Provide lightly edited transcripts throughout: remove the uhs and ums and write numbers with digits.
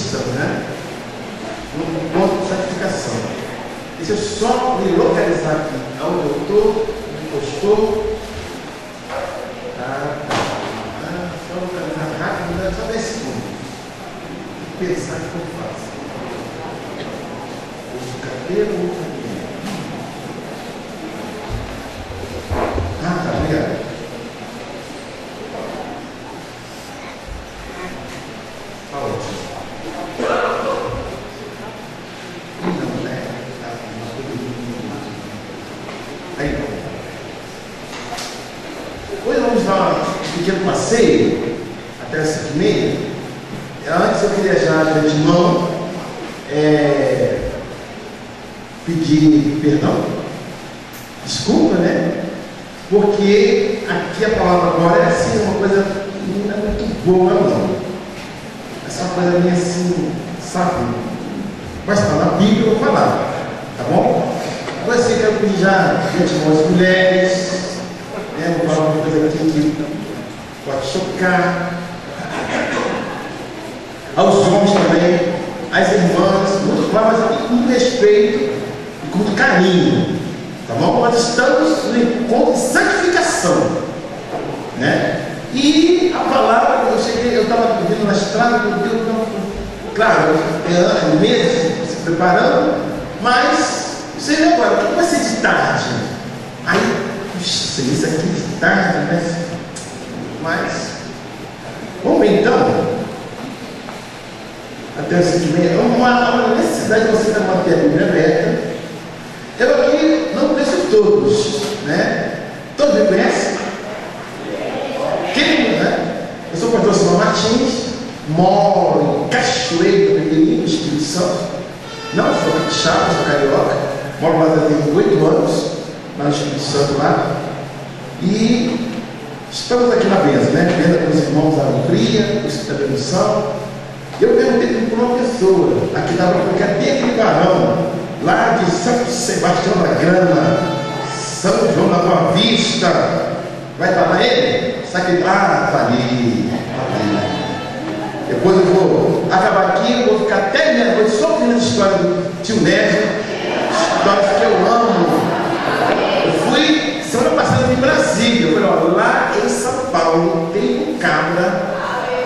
estamos, né? No ponto de santificação. Deixa eu só me localizar aqui. Aonde eu estou? Só localizar rápido, só 10 segundos. Pensar o que eu faço. Cadê o caminho? Tá, obrigado. Tá ótimo. Não, né? Aí. Hoje vamos dar um pequeno passeio até as 5h30. Antes eu queria já de antemão pedir perdão, desculpa, né? Porque aqui a palavra agora é assim, uma coisa não é muito boa, não. Essa é uma coisa minha assim, sabe? Mas está na Bíblia, eu vou falar, tá bom? Agora eu quero pedir já de antemão as mulheres, né? Vou falar uma coisa aqui que pode chocar. Aos homens também, às irmãs, muito claro, mas com respeito e com carinho, tá bom? Nós estamos no encontro de santificação, né? E a palavra, eu estava vindo na estrada, meu Deus, claro, meses se preparando, mas, você vê agora, o que vai ser de tarde? Aí, puxa, isso aqui de tarde, né? Mas, vamos ver então. Até o 5h30, uma necessidade de você manter a Bíblia aberta. Eu aqui não conheço todos, né? Todos me conhecem? Quem, né? Eu sou o pastor Simão Martins, moro em Cachoeiro, no Espírito Santo. Não sou capixaba, sou carioca. Moro lá tem 8 anos, lá no Espírito Santo lá. E estamos aqui na bênção, né? Bênção com os irmãos da Hungria, os que também não são. Eu perguntei para uma pessoa, aqui da rua, cadê aquele varão, lá de São Sebastião da Grana, São João da Boa Vista, vai estar lá ele? Sabe que está ali. Depois eu vou acabar aqui, eu vou ficar até meia-noite só ouvindo a história do tio Nédio, histórias que eu amo. Eu fui semana passada em Brasília, eu falei, ó, lá em São Paulo tem um cabra,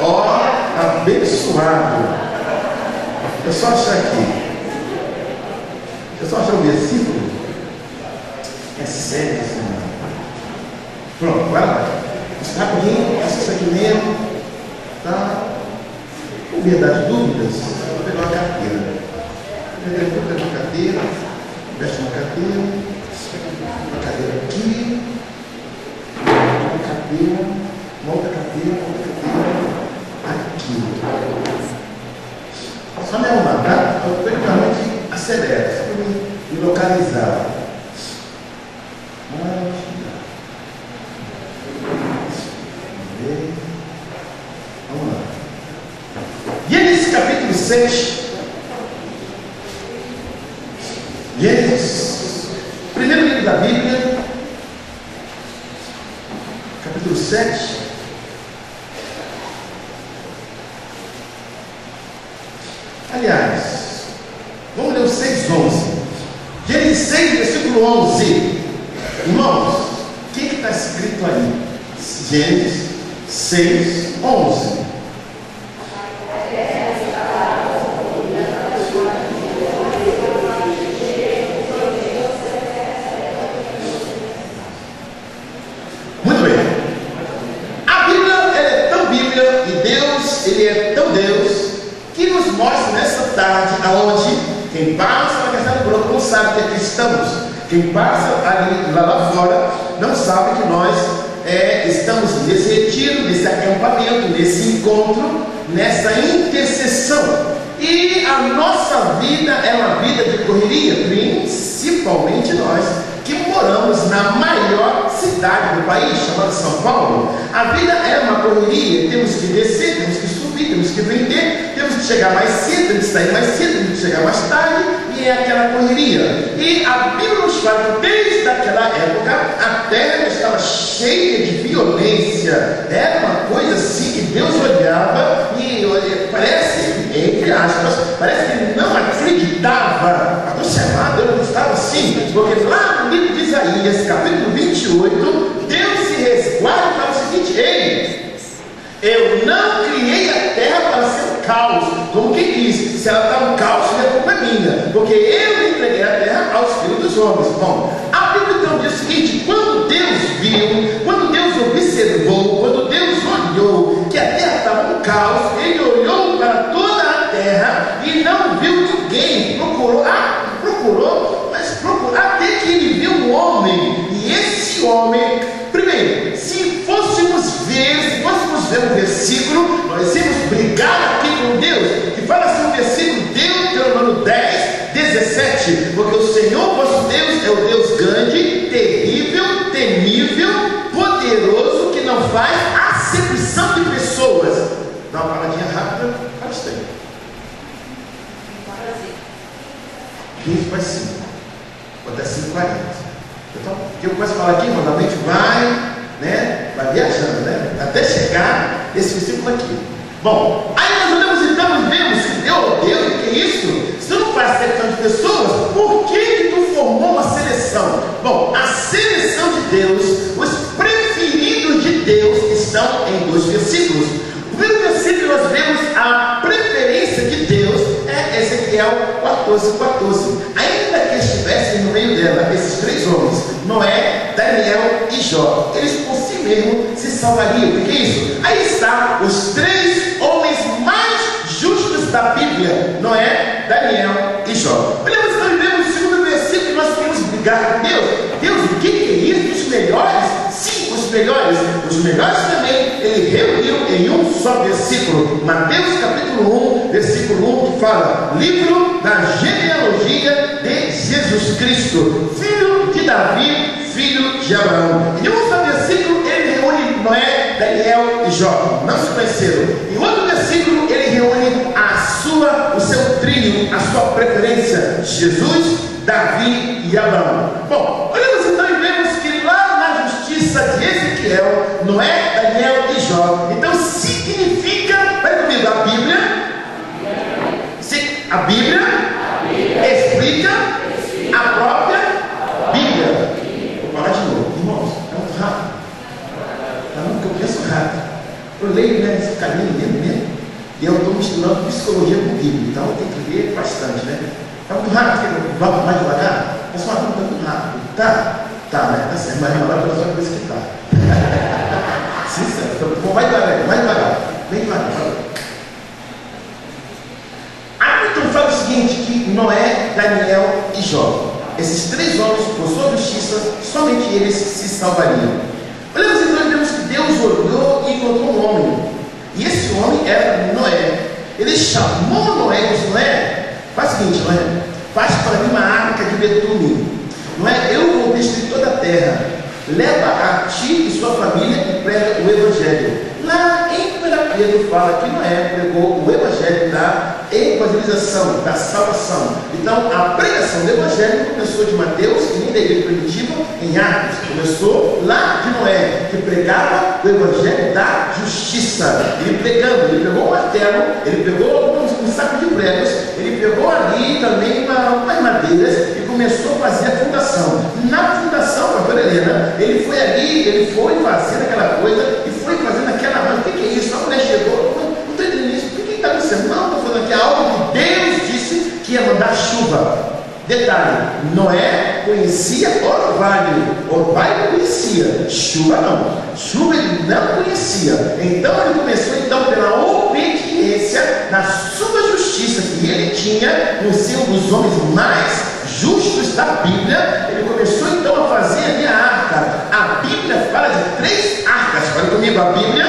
ó, abençoado. É só achar aqui. É só achar o versículo. É sério, Senhor. Pronto, vai lá. Rapidinho, isso aqui mesmo. Tá? Com verdade, dúvidas, eu vou pegar uma carteira. Pega uma carteira, veste uma carteira, uma cadeira aqui, uma carteira, uma outra carteira, aqui. Só me arrumar, tá? Eu praticamente acelero, só para me localizar. Vamos lá. Gênesis capítulo 6. Gênesis, primeiro livro da Bíblia, capítulo 7. Aliás, vamos ler o 6:11. Gênesis 6, versículo 11. Irmãos, o que está escrito aí? Gênesis 6:11. Muito bem. A Bíblia, ela é tão Bíblia e Deus, Ele é tão Deus, que nos mostra nessa tarde aonde quem passa na Castelo Branco não sabe que aqui estamos. Quem passa ali, lá fora não sabe que nós estamos nesse retiro, nesse acampamento, nesse encontro, nessa intercessão. E a nossa vida é uma vida de correria, principalmente nós que moramos na maior cidade do país, chamada São Paulo. A vida é uma correria, temos que descer, temos que subir, temos que vender, temos que chegar mais cedo, temos que sair mais cedo, temos que chegar mais tarde, e é aquela correria. E a Bíblia nos fala que desde aquela época a terra estava cheia de violência. Era uma coisa assim que Deus olhava e parece entre aspas, parece que ele não acreditava. A doce amada, eu não estava assim, porque lá no livro de Isaías, capítulo 28, Deus se resguarda e fala o seguinte: ei, eu não criei a terra para ser um caos. Como quem diz, se ela está um caos, não é culpa minha, porque eu entreguei a terra aos filhos dos homens. Bom, a Bíblia então diz o seguinte: quando Deus viu, quando Deus observou, quando Deus olhou que a terra estava um caos, ele olhou para toda a terra e não viu ninguém. Procurou, até que ele viu um homem. E esse homem, primeiro, se fôssemos ver um versículo, nós íamos brigar aqui com Deus, que fala assim, o versículo Deuteronômio 10, 17, porque o Senhor vosso Deus é o Deus grande, terrível, temível, poderoso, que não faz acepção de pessoas. Dá uma paradinha rápida para os tempos. 15 para 5, ou até 5:40. Então, eu começo a falar aqui, quando a mente vai viajando, até chegar esse versículo aqui. Bom, aí nós olhamos então e vemos que Deus, que é isso? Se tu não faz acepção de pessoas, por que tu formou uma seleção? Bom, a seleção de Deus, os preferidos de Deus estão em 2 versículos. O primeiro versículo nós vemos a preferência de Deus, é Ezequiel 14:14. Ainda que estivessem no meio dela esses 3 homens, Noé, Daniel e Jó, eles por si mesmos se salvariam. O que é isso? Aí está os 3 homens mais justos da Bíblia: Noé, Daniel e Jó. Olha, nós vemos o segundo versículo que nós queremos brigar com Deus. Deus, o que é isso? Os melhores? Sim, os melhores. Os melhores também ele reuniu em um só versículo. Mateus capítulo 1, versículo 1, que fala: livro da genealogia de Jesus Cristo, filho de Davi, filho de Abraão. Em um só versículo ele reúne Noé, Daniel e Jó. Não se conheceram. Em outro versículo ele reúne o seu trio, a sua preferência: Jesus, Davi e Abraão. Bom, olhamos então e vemos que lá na justiça de Ezequiel, Noé, Daniel e Jó, então significa, vai comigo, a Bíblia explica a própria Bíblia. Vou falar de novo, irmãos, é muito rápido. É muito que eu penso rápido. Eu leio, esse caminho mesmo, e eu estou misturando psicologia com Bíblia, então eu tenho que ler bastante, É muito rápido, vamos mais devagar? É só uma pergunta muito rápido, tá? Tá certo, mas agora eu só coisa que tá. Sim, certo. Então, vai devagar, bem devagar. Então fala o seguinte, que Noé, Daniel e Jó, esses 3 homens, por sua justiça, somente eles se salvariam. Olhamos então e vemos que Deus olhou e encontrou um homem, e esse homem era Noé. Ele chamou Noé e disse: Noé, faz o seguinte, Noé, faz para mim uma arca de betume. Noé, eu vou destruir toda a terra, leva a ti e sua família e prega o evangelho. Lá em 1 Pedro fala que Noé pregou o evangelho da evangelização, da salvação. Então a pregação do evangelho começou de Mateus, e nem da igreja primitiva, em Atos. Começou lá de Noé, que pregava o evangelho da justiça. Ele pegou um martelo, ele pegou um saco de pregos, ele pegou ali também umas madeiras e começou a fazer a fundação. Na fundação, pastor Helena, ele foi fazendo aquela coisa e foi fazendo aquela coisa. O que é isso? A mulher chegou, não estou entendendo isso. O que está acontecendo? Não, estou falando aqui algo que Deus disse que ia mandar chuva. Detalhe: Noé conhecia orvalho não conhecia, chuva não, chuva ele não conhecia. Então ele começou pela obediência na sua justiça que ele tinha, no ser um dos homens mais justos da Bíblia. Ele começou então a fazer ali a arca. A Bíblia fala de 3 arcas. Fala comigo, a Bíblia.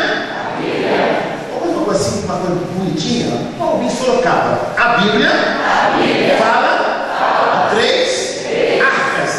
Vamos assim, uma coisa bonitinha. Vamos vir em Sorocaba. A Bíblia fala de 3 arcas.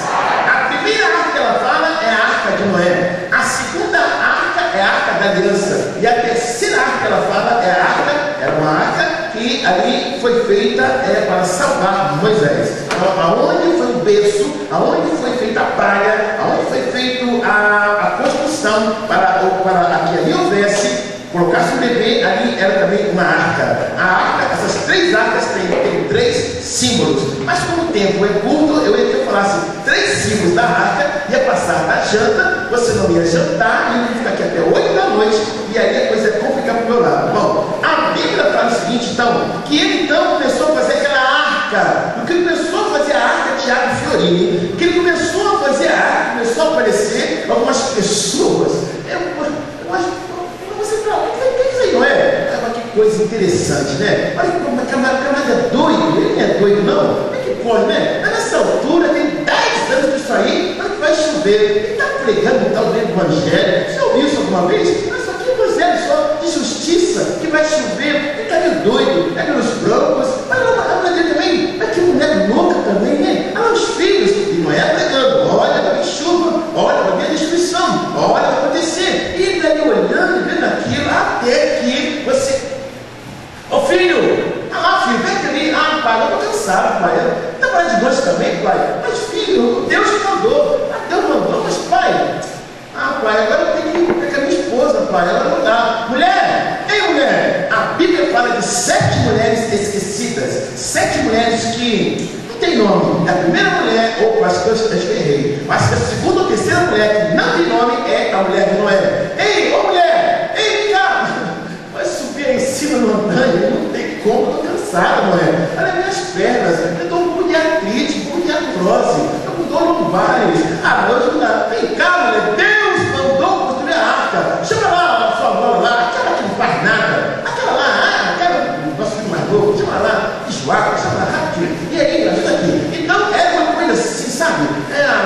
A primeira arca que ela fala é a arca de Noé. A segunda arca é a arca da aliança. E a terceira arca que ela fala é a arca, era uma arca que ali foi feita para salvar Moisés. Então, aonde foi o berço, aonde foi feita a praia, aonde foi feita a construção para que ali houvesse colocasse um bebê, ali era também uma arca. A arca, essas 3 arcas têm 3 símbolos. Mas como o tempo é curto, eu ia que eu falasse 3 símbolos da arca, ia passar da janta, você não ia jantar, e ia ficar aqui até 8 da noite, e aí a coisa ia complicar para o meu lado. Bom, a Bíblia fala o seguinte, então, que ele então começou a fazer aquela arca. Porque ele começou a fazer a arca, Tiago Fiorini, que ele começou a fazer a arca, começou a aparecer algumas pessoas. Não é? Que coisa interessante, né? Olha como o camarada é doido, ele não é doido, não. Como é que pode, né? Mas nessa altura, tem 10 anos que isso aí, mas vai chover. Ele está pregando tal do evangelho. Você ouviu isso alguma vez? Mas isso aqui é um evangelho só de justiça, que vai chover. Ele está meio doido, pega os brancos. Mas a mulher dele também, mas que mulher louca também, né? Ah, os filhos, e não é pregando. Olha, vai vir chuva, olha, vai vir a destruição, olha, vai acontecer. E daí olhando e vendo aquilo, até que você. Ô filho, filho, vem ali. Ah, pai, eu estou cansado, pai. Está parado de noite também, pai? Mas filho, Deus te mandou. Ah, Deus mandou, mas pai. Ah, pai, agora eu tenho que ir com a minha esposa, pai. Agora não dá. Mulher, ei mulher, a Bíblia fala de 7 mulheres esquecidas. 7 mulheres que não tem nome. A primeira mulher, ou acho que eu errei. Acho que a segunda ou terceira mulher que não tem nome é a mulher de Noé. Ei, ô mulher, ei, cá. Vai subir aí em cima da montanha, não tem como, eu estou cansado, Noé. Olha minhas pernas, eu estou um pouco de artrite, um pouco de artrose, eu com dor lombares. Ah, hoje não dá. Vem cá, mulher, Deus mandou construir a arca. Chama lá a sua avó lá, aquela que não faz nada. Aquela lá, aquela, nosso filho mais novo, chama lá, Joaquim, chama lá rápido. E aí, ajuda aqui. Então, é uma coisa assim, sabe?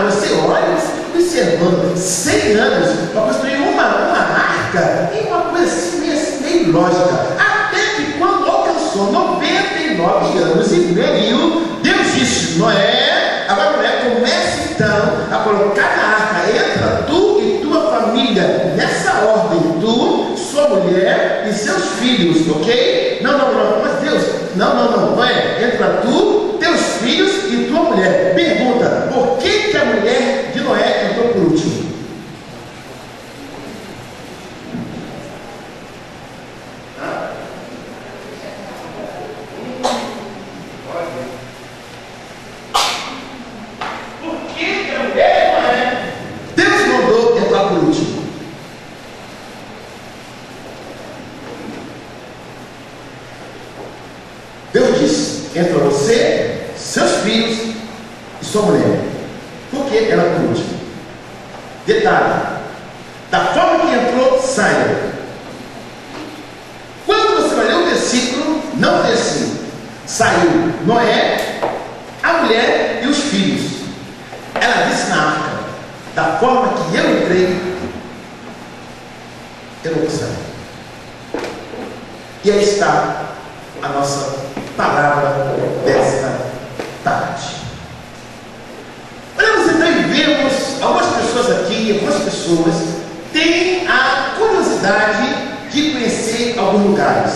Você olha, você fica observando 100 anos para construir uma arca e uma coisa assim, meio lógica. Até que quando alcançou 99 anos e meio, Deus disse: Noé, agora Noé começa então a colocar na arca, entra tu e tua família, nessa ordem, tu, sua mulher e seus filhos, ok? Não, mas Deus, não, Noé, entra tu, teus filhos e tua mulher. Pergunta, por que a mulher de Noé entrou por último? Deus disse: entra você, seus filhos e sua mulher. Por que ela por último? Detalhe: da forma que entrou, saia. Quando você vai ler o versículo, não diz assim: saiu Noé, a mulher e os filhos. Ela disse na arca: da forma que eu entrei, eu não vou sair. E aí está a nossa palavra desta tarde. Olhamos então e vemos algumas pessoas aqui, algumas pessoas têm a curiosidade de conhecer alguns lugares.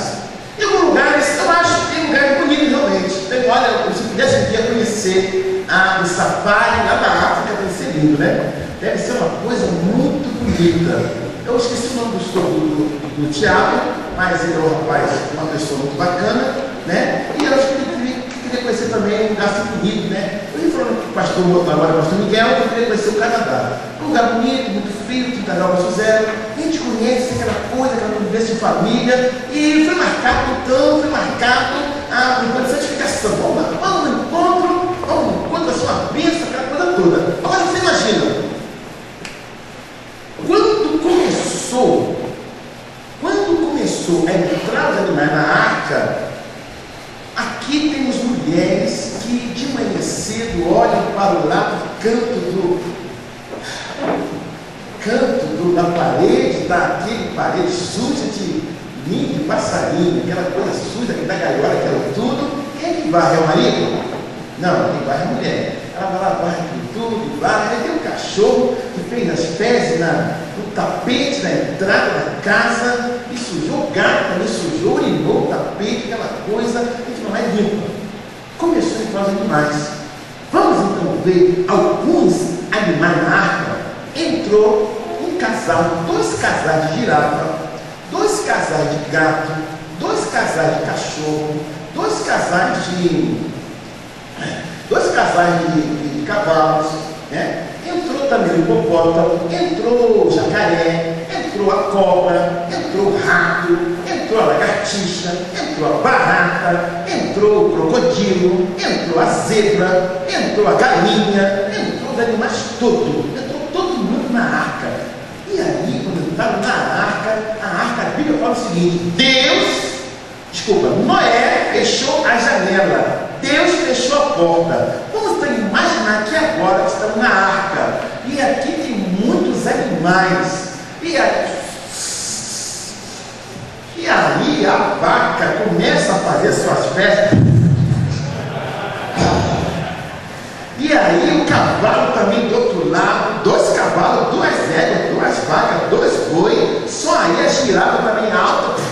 Em alguns lugares, eu acho que tem lugares bonitos realmente. Então, olha, se pudesse um dia conhecer o safari lá da África, deve ser lindo, né? Deve ser uma coisa muito bonita. Eu esqueci o nome do Tiago, mas ele é um rapaz, uma pessoa muito bacana, né? E eu acho que ele queria conhecer também um lugar assim bonito, né? Eu ia falando com o pastor, agora o pastor Miguel, que eu queria conhecer o Canadá. Um lugar bonito, muito frio, 30 graus baixo zero. A gente conhece aquela coisa, aquela convivência de família. E foi marcado, uma santificação. Vamos no encontro, vai ser uma bênção, aquela coisa toda. Agora você imagina, quando começou a entrar os animais na arca, aqui temos mulheres que de manhã cedo olham para o lado canto da parede, daquele parede suja de ninho, de passarinho, aquela coisa suja da gaiola, aquilo tudo. Quem é que varre? É o marido? Não, quem varre é a mulher. Ela vai lá, varre tudo, varre. Aí tem um cachorro que fez as fezes no tapete da entrada da casa e sujou o gato, também sujou, urinou o tapete, aquela coisa, a gente não é limpa. Começou a entrar os animais. Vamos então ver alguns animais na arca. Entrou um casal, 2 casais de girafa, 2 casais de gato, 2 casais de cachorro, 2 casais de cavalos, né? Entrou também o hipopótamo, entrou o jacaré, entrou a cobra, entrou o rato, entrou a lagartixa, entrou a barata, entrou o crocodilo, entrou a zebra, entrou a galinha, entrou os animais todos, entrou todo mundo na arca. E aí, quando entraram na arca, a Bíblia fala o seguinte: Noé fechou a janela, Deus fechou a porta. Vamos imaginar que agora estamos na arca, e aqui tem muitos animais, e aí a vaca começa a fazer suas festas, e aí o cavalo também do outro lado, 2 cavalos, 2 éguas, 2 vacas, 2 boi, só aí a girafa também alta.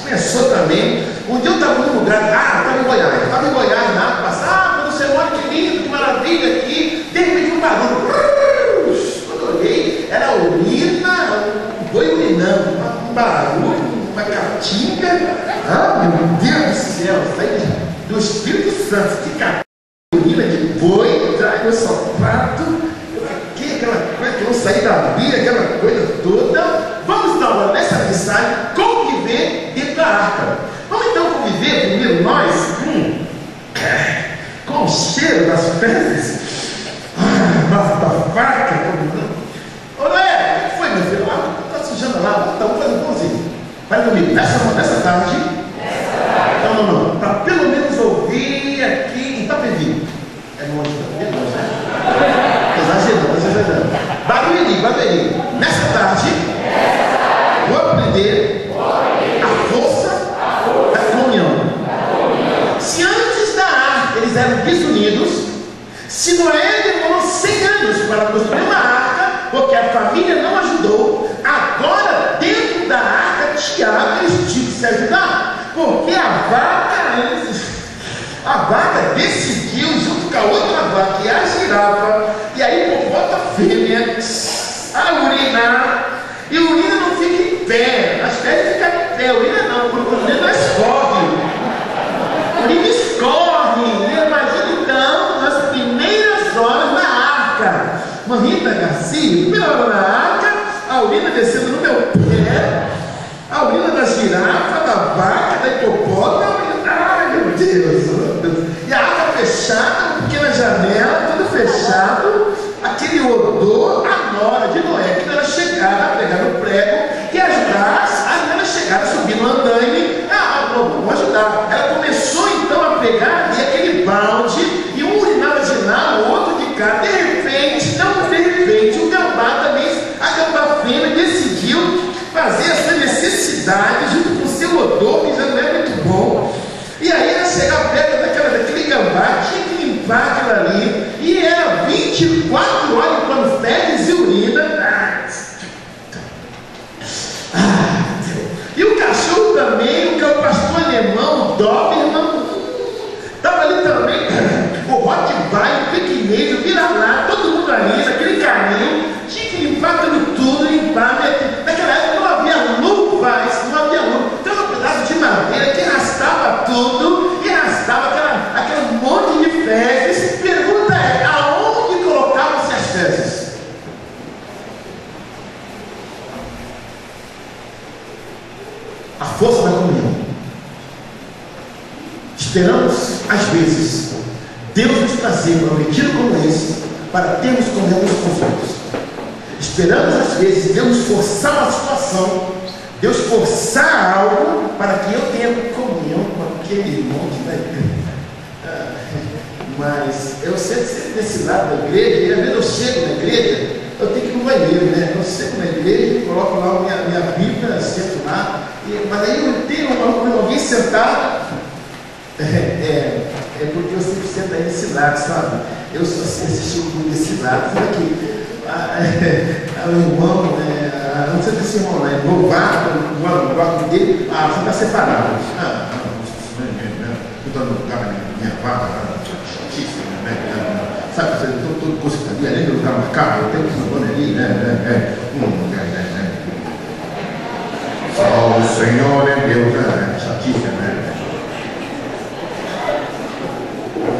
Começou também. Um dia eu estava num lugar, estava em Goiás, na água, quando você olha, que lindo, que maravilha aqui, de repente um barulho. Quando eu olhei, era a urina, o boi urinando, um barulho, uma catinga. Meu Deus do céu, sai do Espírito Santo, que catinga, urina de boi, traz meu sapato, aquela coisa que eu saí da Bíblia, aquela coisa toda. Vamos então, nessa mensagem, conviver dentro da arca. Vamos então conviver primeiro nós com o cheiro das fezes da vaca. Ô Noé, o que foi, meu filho? Está sujando lá, vamos fazer um pãozinho. Vai comigo, nessa tarde. Não, para pelo menos ouvir aqui em Itapevi. É longe, né? Exagerando. Barulhinho. Nessa tarde, vou aprender a força da comunhão. Se antes da arca eles eram desunidos, se Noé demorou 100 anos para construir uma arca, porque a família não ajudou, agora dentro da arca Tiago eles tinham que se ajudar, porque a vaca decidiu, junto com a outra vaca e a girafa, e aí bota a fêmea a urinar, e a urina não fica em pé, as fezes ficam em pé, a urina não escorre, a urina escorre. E imagina então as primeiras horas na arca, Mamita Garcia, primeira hora na arca, a urina descendo no meu pé, a urina da girafa, da vaca, da hipopótamo. Ai meu Deus, e a arca fechada, pequena janela, tudo fechado, aquele odor. A nora de Noé, que ela chegara a pregar no prego e ajudar a ela chegar a subir no andaime, vamos ajudar. Ela começou então a pregar ali aquele balde, e um urinava de lá, o outro de cá. De repente, o gambá também, a gambá fêmea decidiu fazer essa necessidade junto com o seu odor, que já não é muito bom. E aí ela chegava perto daquele gambá, tinha que limpar aquilo ali, e era 24 horas quando fezes e urina. E o cachorro também, que é o pastor alemão, o Doberman, estava ali também, o Rottweiler, o pequenês, o vira-lata, todo mundo ali, naquele caminho, tinha que limpar tudo, limpar. Naquela época não havia luvas, então era um pedaço de madeira que arrastava tudo, e arrastava aquele monte de fezes. Pergunta é, aonde colocavam-se as fezes? A força da comunhão. Esperamos, às vezes, Deus nos trazer um retiro como esse para termos comunhão uns com os outros. Esperamos, às vezes, Deus forçar uma situação, Deus forçar algo para que eu tenha comunhão com aquele irmão que está igreja. Mas eu sempre desse lado da igreja, e às vezes eu chego na igreja, eu tenho que ir no banheiro, né? Eu chego na igreja, coloco lá minha Bíblia, sento lá, mas aí eu tenho alguém sentado, é porque eu sempre sento aí desse lado, sabe? Eu só assisti desse lado, sabe aqui? O irmão, não sei desse irmão, né? O quarto dele, você está separado. Eu estou no lugar da minha vaca, sabe, você todo curso ali, além do lugar marcado, eu tenho que ir ali, Senhor é Deus, né? Chatice, né?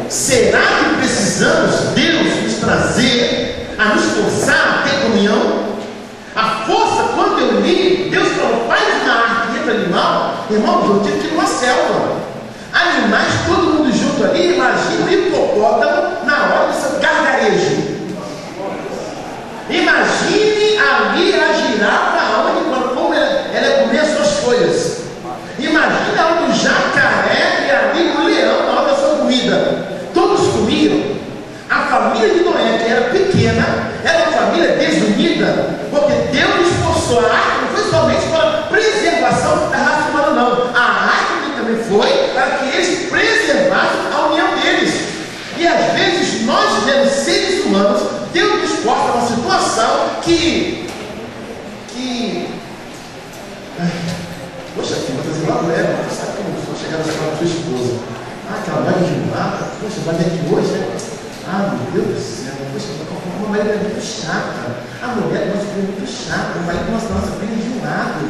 Será que precisamos Deus nos trazer a nos forçar a ter comunhão? A força, quando eu li, Deus falou, faz uma arca entre animal. Irmão, eu tive que ir numa selva. Animais, todo mundo junto ali, imagina o hipopótamo na hora do seu gargarejo. Imagine ali a girafa, onde, como ela comia as suas folhas. Imagina o jacaré e ali o leão na hora da sua comida. Todos comiam. A família de Noé, que era pequena, era uma família desunida, porque Deus esforçou a arca, não foi somente para a preservação da raça humana, não. A arca também foi para que eles preservassem a união deles. E às vezes nós vemos seres humanos, Deus nos força uma situação que poxa, filho, vou trazer lá do ela, sabe como vou chegar na escola da sua esposa? Aquela mãe enjoada, poxa, vai vir aqui hoje, né? Meu Deus do céu, poxa, uma mulher é muito chata. A mulher do nosso filho é muito chata, o marido do nosso filho é enjoado.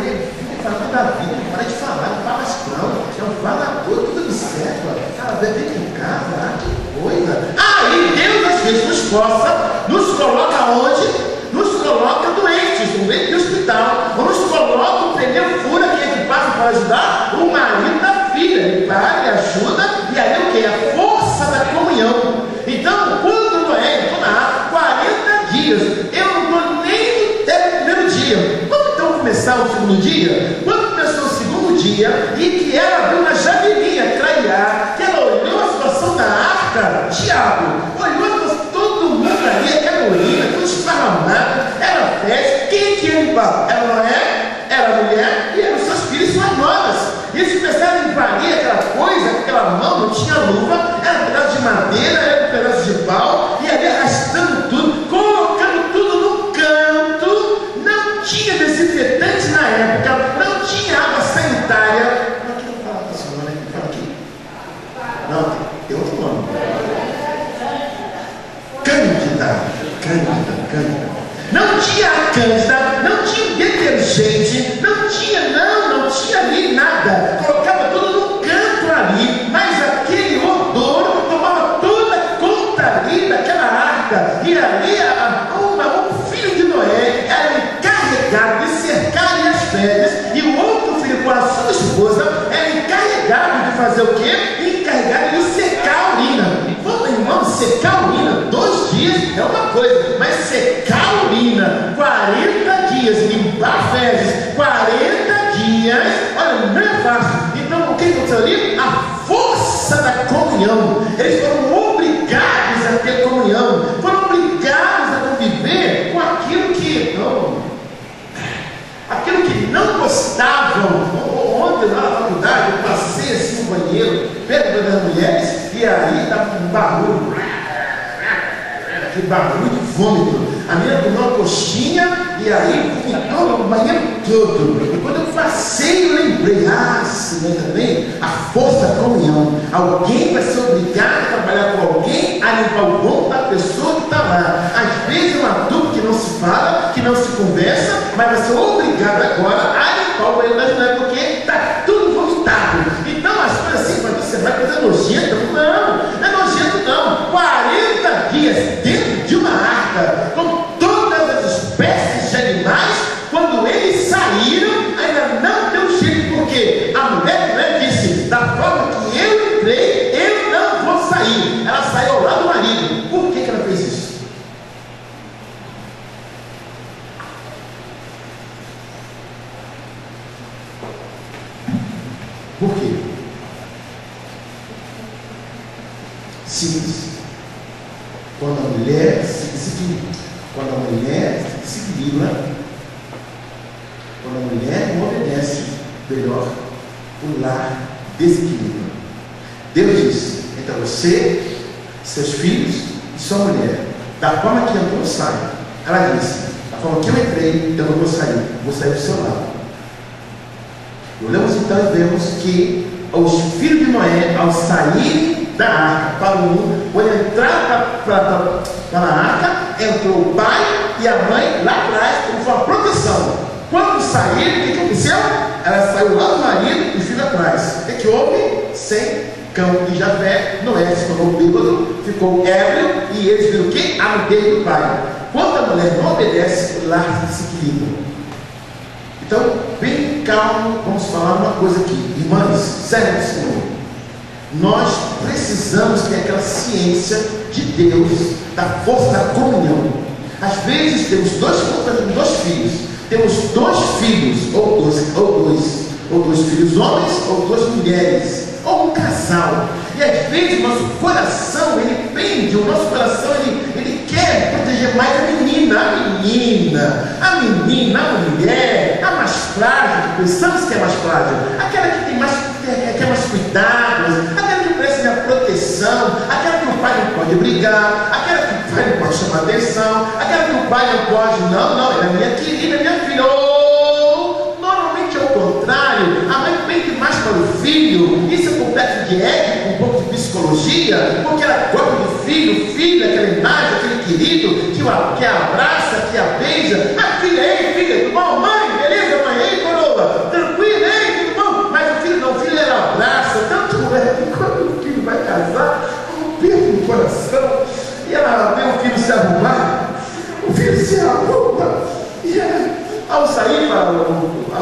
Ele fica falando da vida, não para de falar, não fala escrão, é um falador, tudo observa. Vem com casa, que coisa. Aí Deus às vezes nos força, nos coloca onde? Nos coloca doentes, no meio do hospital, ou nos coloca o pneu fura, quem é que passa para ajudar? O marido da filha, ele para, ele ajuda, e aí o que? A força da comunhão. Então, quando Noé entrou na arca, 40 dias, eu não estou nem no primeiro dia. Quando então começar o segundo dia? Quando começou o segundo dia, e que ela viu uma jabelinha craiar, que ela olhou a situação da arca, Tiago, olhou todo mundo ali, aquela urina, tudo esparramado, era festa, quem que ia limpar? Ela não é? Era a mulher, e eram seus filhos e suas noras. Eles começaram a limpar ali aquela coisa, aquela mão, não tinha luva, era um pedaço de madeira, era um pedaço de pau, e ali arrastando tudo, colocando tudo no canto. Não tinha desinfetante na época, não tinha água sanitária. Não, aqui não fala isso, não, né? Fala aqui. Não, tem outro nome. Cândida. Não tinha a cândida, não tinha detergente, não tinha ali nada. Colocava tudo no canto ali, mas aquele odor tomava toda conta ali daquela arca. E ali um filho de Noé era encarregado de cercar ali as fezes, e o outro filho com a sua esposa era encarregado de fazer o quê? Encarregado de secar a urina. Vamos, irmão, secar a urina 2 dias é uma coisa, mas secar a urina 40 dias, limpar fezes 40 dias, olha, não é fácil. Então o que aconteceu ali? A força da comunhão. Eles foram obrigados a ter comunhão, foram obrigados a conviver com aquilo que não gostavam. Ontem lá na faculdade eu passei assim no banheiro perto das mulheres, e aí estava um barulho, aquele barulho de vômito. A menina comeu uma coxinha e aí vomitou no banheiro todo. E quando eu passei, eu lembrei, Senhor, também a força da comunhão. Alguém vai ser obrigado a trabalhar com alguém, a limpar o vômito da pessoa que está lá. Às vezes é uma dupla que não se fala, que não se conversa, mas vai ser obrigado agora a limpar o banheiro da mulher, porque está tudo vomitado. Então as coisas assim, você vai fazer nojento? Não é nojento não. 40 dias dentro de uma arca, com todas as espécies de animais. Quando eles saíram, ainda não deu jeito, porque a mulher disse, da forma que eu entrei, eu não vou sair. Ela saiu ao lado do marido. Por que ela fez isso? Por quê? Simples. Quando a mulher se desequilibra, quando a mulher não obedece, melhor, o lar desequilibra. Deus diz, então você, seus filhos e sua mulher, da forma que entrou, sai. Ela disse, da forma que eu entrei, então eu vou sair do seu lado. Olhamos então e vemos que os filhos de Noé, ao saírem da arca para o mundo, quando entrar para a arca, entrou o pai e a mãe lá atrás, como foi uma proteção. Quando saíram, o que aconteceu? Ela saiu lá do marido e o filho atrás. O que houve? Sem cão e Jafé. Noé se tornou bêbado, ficou ébrio e eles viram o quê? A nudez do pai. Quando a mulher não obedece, o lar se desequilibra. Então, bem calmo, vamos falar uma coisa aqui. Irmãs, sério, Senhor. Nós precisamos ter aquela ciência de Deus, da força da comunhão. Às vezes temos dois filhos. Temos dois filhos, ou dois filhos homens, ou duas mulheres, ou um casal. E às vezes o nosso coração, ele pende, o nosso coração, ele quer proteger mais a menina, a mulher, a mais frágil, pensamos que é mais frágil, aquela que tem mais, quer mais cuidados, aquela que precisa de proteção, aquela que o pai não pode brigar, aquela que o pai não pode chamar atenção, aquela que o pai não pode, não, ela é minha querida, minha filha. Ou normalmente é o contrário, a mãe pende mais para o filho. Isso é complexo de ética, um pouco de psicologia, porque ela gosta do filho, aquela imagem, aquele querido que a abraça, que a beija. A filha, ei filha, tudo bom? Mãe, beleza, mãe? Ei, coroa, tranquilo, ei, tudo bom? Mas o filho não, o filho ela abraça, tanto é que quando o filho vai casar, um perto no coração, e ela vê o filho se arrumar, o filho se arruma, e ela, ao sair para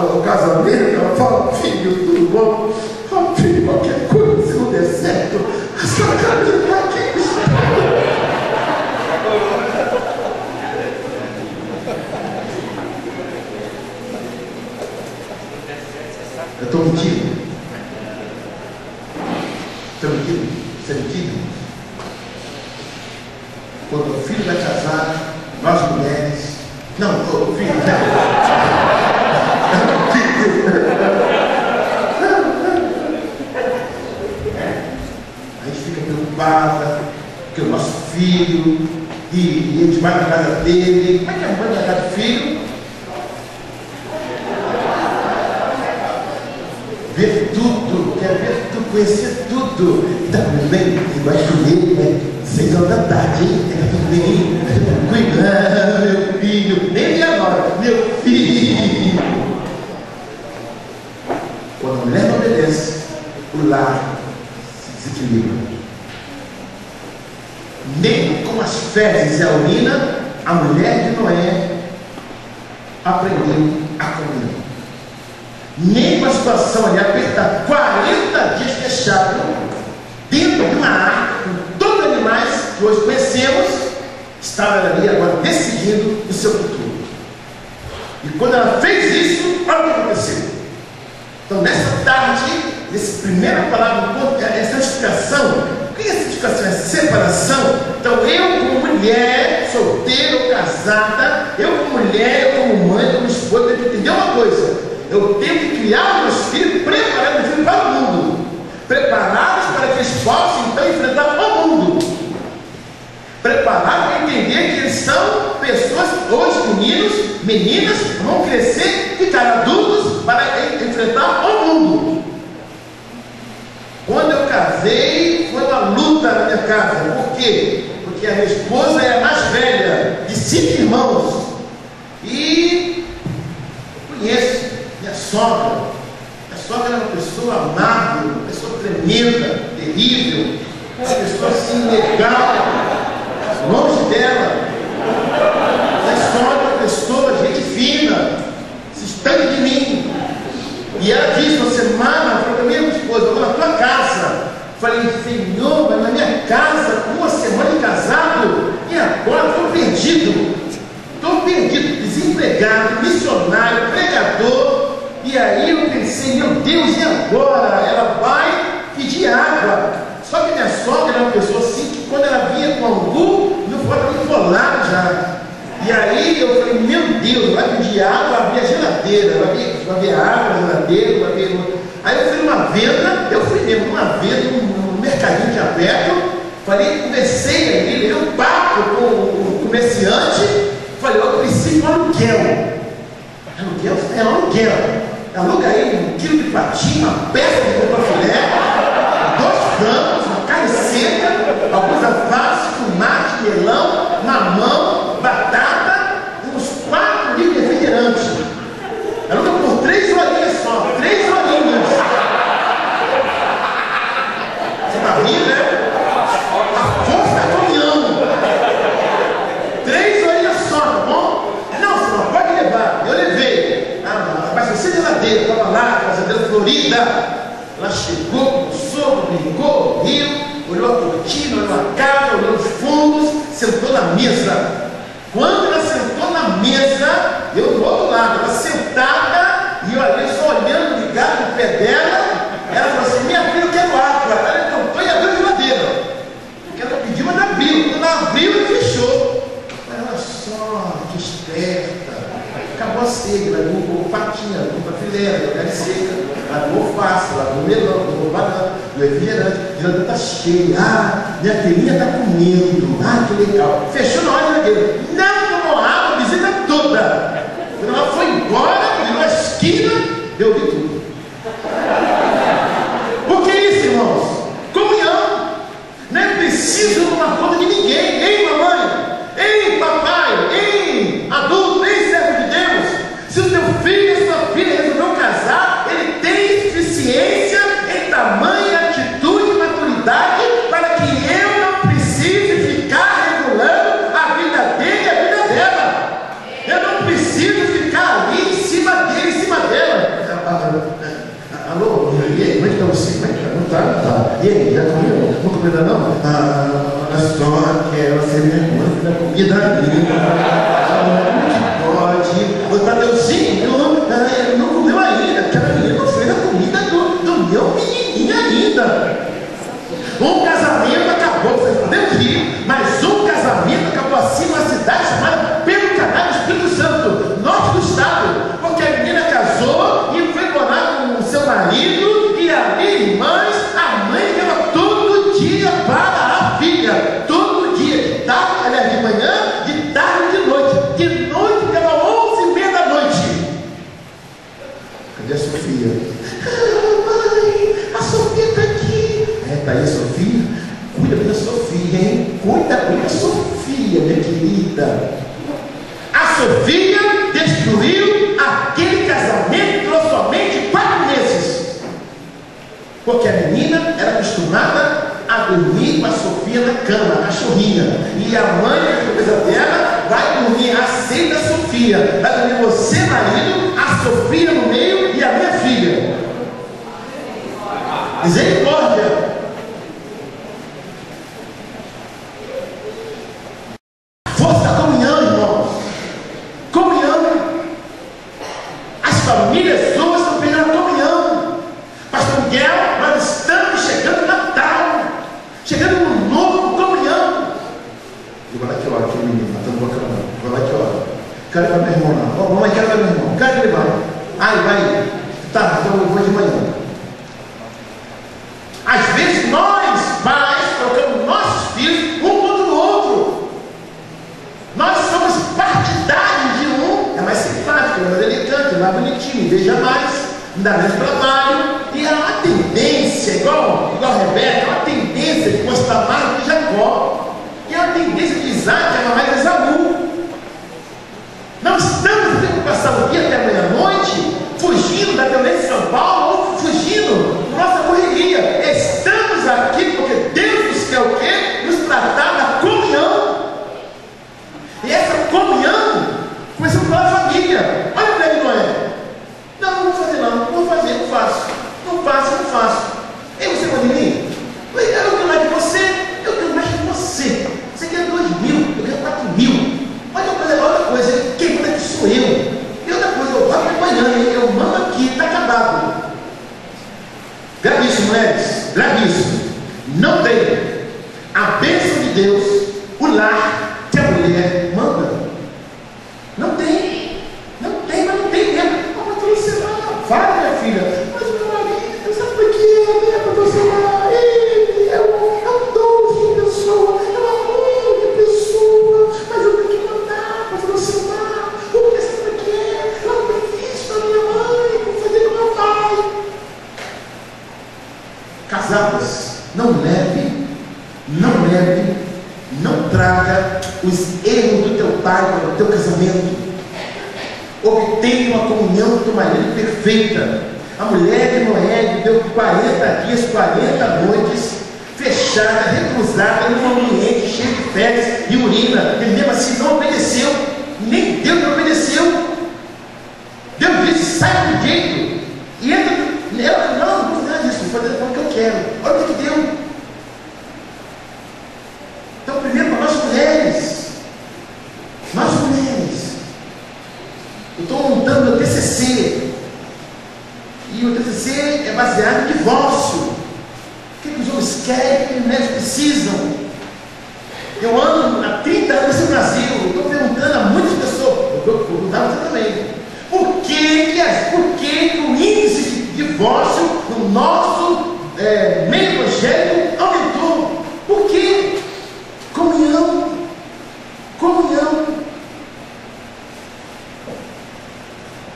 o casamento, ela fala: filho, tudo bom? Oh, filho, qualquer coisa, se não der certo, a sua caminha está aqui. Eu estou mentindo? Estou mentindo? Você é mentido? Quando o filho vai casar, nós mulheres, não, o filho a gente fica preocupada, porque o nosso filho, e a gente vai na casa dele. Como é que é a mãe na casa do filho? Ver tudo, quer ver tudo, conhecer tudo. Está tudo bem? Vai chover, né? 6 horas da tarde, hein? Está tudo bem? Cuidado, meu filho. Nem de agora, meu filho. Quando a mulher não obedece, o lar se desequilibra. Nem com as fezes e a urina, a mulher de Noé aprendeu a comer. Nem com a situação ali apertada, 40 dias fechado, dentro de uma arca, com todos os animais que hoje conhecemos, estava ali agora decidindo o seu futuro. E quando ela fez isso, olha o que aconteceu. Então, nessa tarde, nessa primeira palavra, essa explicação, o que é essa explicação? É separação. Então, eu como mulher, solteira ou casada, eu como mulher, eu como mãe, como esposa, tenho que entender uma coisa. Eu tenho que criar os meus filhos preparados para o mundo, preparados para que eles possam então enfrentar o mundo, preparados para entender que eles são pessoas, hoje meninas, vão crescer, ficar adultos para enfrentar o mundo. Quando eu casei, foi uma luta na minha casa. Por quê? Porque a minha esposa é a mais velha de 5 irmãos, e conheço minha sogra. Minha sogra era uma pessoa amável, uma pessoa tremenda, terrível, uma pessoa assim legal, longe dela. Minha sogra é uma pessoa, gente fina, se estanque de mim. E ela disse uma semana, falou para minha esposa: eu vou na tua casa. Falei: Senhor, mas na minha casa, com 1 semana de casado, e agora estou perdido, desempregado, missionário, pregador. E aí eu pensei: meu Deus, e agora? Ela vai pedir água. Só que minha sogra era uma pessoa assim, que quando ela vinha com angu, não pode enrolar já. E aí eu falei: meu Deus, vai pedir água, abrir a geladeira, vai ver água na geladeira, vai ver. Aí eu fui numa venda, num mercadinho que é perto, falei, conversei ali, dei um papo com o comerciante, falei: eu preciso de um aluguel. Aluguel? É aluguel. Aluga aí 1 quilo de patinho, uma peça de contrafilé, 2 frangos, uma carne seca, alguns alfaces, tomate, melão, mamão, batata, uns 4 litros de refrigerante. olhou a cortina, olhou a casa, olhou os fundos, sentou na mesa. Quando ela sentou na mesa, eu do outro lado, ela sentada, e eu ali só olhando, ligado no pé dela, ela falou assim: minha filha, eu quero água. Ela levantou e abriu a geladeira, porque ela pediu, mas não abriu. Quando ela abriu, ele fechou. Olha só, que esperta. Acabou a sede, lavou patinha, lavou para filé, lavou carne seca, lavou alface, lavou melão, lavou banana, o refrigerante, a geladeira está cheia. Ah, minha filhinha está comendo. Ah, que legal. Fechou na hora da geladeira. Não tomou água a visita toda. Quando ela foi embora, virou a esquina, eu vi tudo. Por que isso, irmãos? Comunhão. Não é preciso tomar conta de ninguém. Ei, mamãe, ei, papai, ei, adulto, ei, servo de Deus. Se o teu filho e a sua filha resolveu casar, ele tem suficiência em tamanho, atitude e maturidade para que eu não precise ficar regulando a vida dele e a vida dela. Eu não preciso ficar ali em cima dele, em cima dela. Alô, e aí, como é que está você? Como é que está? Não está? Não está. E aí, já comeu? Não comeu ainda não? Olha só, aquela cerimônia da comida pode. O Tadeuzinho não comeu ainda. Aquela menina não fez a comida do meu menininho ainda. Um casamento acabou, vocês podem rir, mas um casamento acabou assim numa cidade chamada Pedro Canal do Espírito Santo, norte do estado, porque a menina casou e foi morar com o seu marido, e ali, irmãs, a mãe dava todo dia para a filha, todo dia, de tarde, aliás, de manhã, de tarde e de noite dava 11h30 da noite. Cadê a Sofia? Mãe, a Sofia está aqui. Está aí a Sofia? Cuida da Sofia, hein? Cuida da Sofia, minha querida. A Sofia destruiu aquele casamento que durou somente 4 meses. Porque a menina era acostumada a dormir com a Sofia na cama, a cachorrinha. E a mãe, a coisa dela, vai dormir aceita a Sofia. Vai dormir você, marido, a Sofia no meio e a minha filha. Misericórdia. Força da comunhão, irmãos. Comunhão. As famílias hoje estão pedindo a comunhão. Pastor Miguel, nós estamos chegando no Natal, chegando no novo comunhão. E vai lá que hora, aquele menino, matando boca não. Vai lá que hora. Quero levar meu irmão lá. Ó, mamãe, quero levar meu irmão. Quero que ele vai. Ai, vai. Tá, então eu vou de manhã. Às vezes nós, pais, colocamos nossos filhos um contra o outro. Nós somos partidários de um. É mais simpático, é mais elegante, é mais bonitinho, veja mais, dá menos trabalho. E há uma tendência, igual a Rebeca, há uma tendência de gostar mais de Jacó. E há uma tendência de Isaac, amar mais de Esaú. Não estamos tendo que passar o dia até meia-noite fugindo da violência de São Paulo ou fugindo da nossa correria. Estamos aqui porque Deus nos quer o quê? Nos tratar da comunhão. E essa comunhão começou pela família. Olha a mulher de Noé. Não vou fazer não, não vou fazer, não faço. Não faço, não faço. E você pode vir? Eu quero mais de você, eu quero mais de você. Você quer 2.000, eu quero 4.000. Outra coisa, quem manda aqui sou eu. E outra coisa, eu vou amanhã, eu mando aqui, está acabado. Gravíssimo, mulheres, gravíssimo. Não tem a bênção de Deus, o lar que a mulher manda. Não tem, mas não tem mesmo. Mas você lá, fala, minha filha, mas o meu marido, sabe por quê? Para você lá, ele é um doce de pessoa, é um amor de pessoa, mas eu tenho que mandar para você lá, porque sabe por quê? Eu não fiz para minha mãe, vou fazer com meu pai. Casadas, não leve, não traga os erros do teu pai para o teu casamento. Obtenha uma comunhão com teu marido perfeita. A mulher de Noé viveu 40 dias, 40 noites, fechada, reclusada, num ambiente cheio de fezes e urina. E mesmo assim não obedeceu. Nem Deus não obedeceu. Deus disse: sai do jeito. E ela não vou fazer isso, vou fazer o que eu quero. Olha o que deu. médicos querem, que os médicos precisam. Eu ando há 30 anos no Brasil, estou perguntando a muitas pessoas, eu perguntava você também, por que o índice de divórcio no nosso meio evangélico aumentou? Por quê? Comunhão.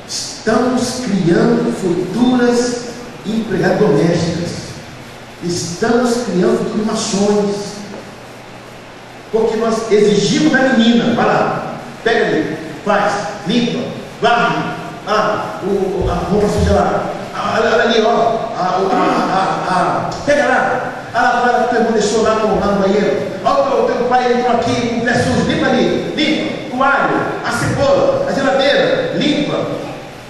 Estamos criando futuras empregadas domésticas. Estamos criando futuras mações. Porque nós exigimos da menina, vai lá, pega ali, faz, limpa, varre, a roupa suja lá, olha ali, ó, pega lá, o teu irmão deixou lá no banheiro, ó, o teu pai entrou aqui com o pé sujo, limpa ali, limpa, o alho, a cebola, a geladeira, limpa.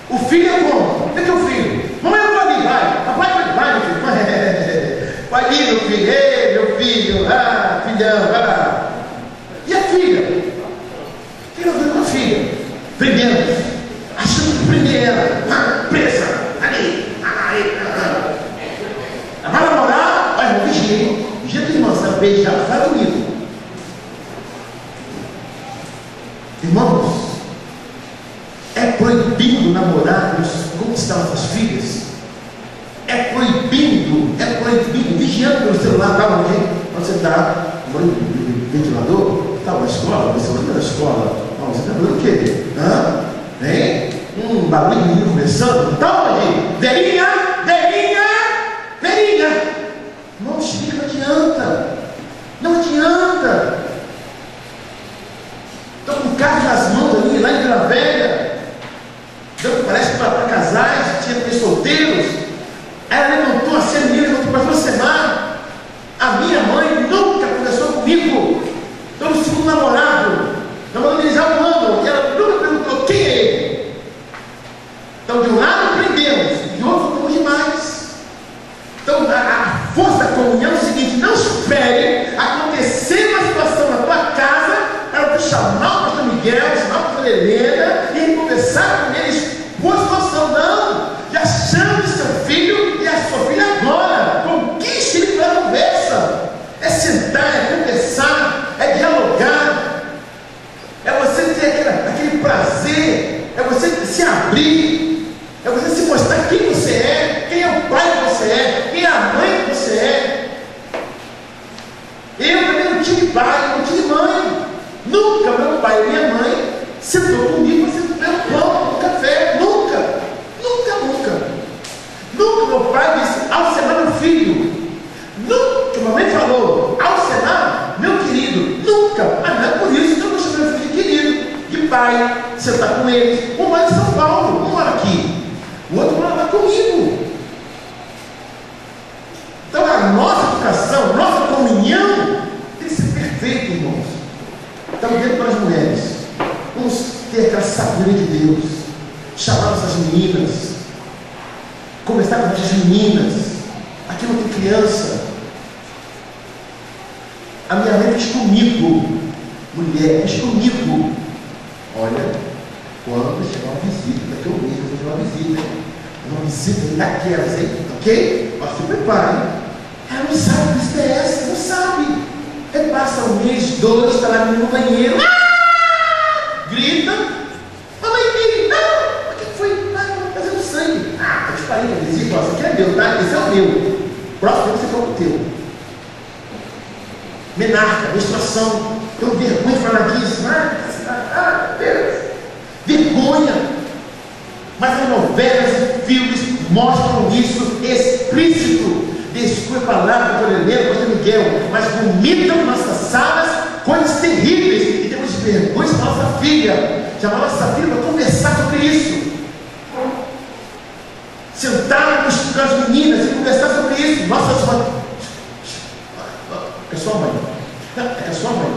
O filho é como? O que é o filho? Mamãe, eu vou ali, vai, papai vai, meu filho, vai ali, meu filho, ei, meu filho, filhão, vai lá. E a filha? Quem não viu com a filha? Prendendo, achando que prender ela, presa, ali, vai namorar, olha, irmão, vigia tua irmã, sabe, beijar, vai comigo. Irmãos, é proibido namorar, conquistar nossas filhas. É proibido, vigiando pelo celular, tá onde? Quando você está no ventilador, está na escola, você vai na escola, você está fazendo o quê? Hein? Um barulho de menino conversando, está onde? Verinha! Não explica, não adianta. Estou com o carro nas mãos ali, lá em Vila Velha. Parece que para casais, tinha três solteiros. Ela levantou assim, a menina levantou para Semar. A minha mãe nunca conversou comigo. Então, no segundo namorado eles já um ano, e ela nunca perguntou quem é ele. Então, de um lado prendemos, de outro ficamos demais. Então, a força da comunhão é o seguinte: não espere acontecer uma situação na tua casa para tu chamar o pastor Miguel, chamar o pastor Helena e conversar com eles. Boa situação, não. Já chame seu filho e a sua filha agora. Conquiste ele pela conversa. É sentar, é conversar, é dialogar. É você ter aquele prazer. É você se abrir. É você se mostrar quem você é, quem é o pai que você é, quem é a mãe que você é. Eu também não tive pai, não tive mãe. Nunca meu pai e minha mãe sentou comigo para sentar no pão, no café. Nunca meu pai disse: Alcemar, meu filho. Nunca mamãe falou: Alcemar, meu querido. Nunca. Mas não é por isso que eu vou chamar meu filho de querido, de pai, sentar com eles. Um mora em São Paulo, um mora aqui, o outro mora lá comigo. Então a nossa educação, nossa comunhão tem que ser perfeita, irmãos. Estamos vendo para as mulheres. Vamos ter aquela sabedoria de Deus. Chamar nossas meninas. Conversar com as meninas. Aqui não tem criança. A minha mãe diz comigo, mulher, diz comigo: olha, quando chegar uma visita, daqui a um mês eu vou ter uma visita daquelas, hein? Ok? Mas se prepare. Ela não sabe que visita é essa, não sabe. Aí passa um mês, dois, está lá no banheiro, grita: mamãe, filho, não, o que foi? Fazendo sangue. Eu te falei para dizer: isso aqui é meu, tá? Esse é o meu. Próximo você for o teu. Menarca, menstruação. Eu vergonha de falar disso. Deus. Vergonha. Mas as novelas e filmes mostram isso explícito. Desculpe a palavra, pastor Helena, pastor Miguel, mas vomitam nossas salas coisas terríveis e temos vergonha da nossa filha. Chamar nossa filha para conversar sobre isso. Sentar com as meninas e conversar sobre isso. Nossa mãe. É sua mãe. Não, é a sua mãe.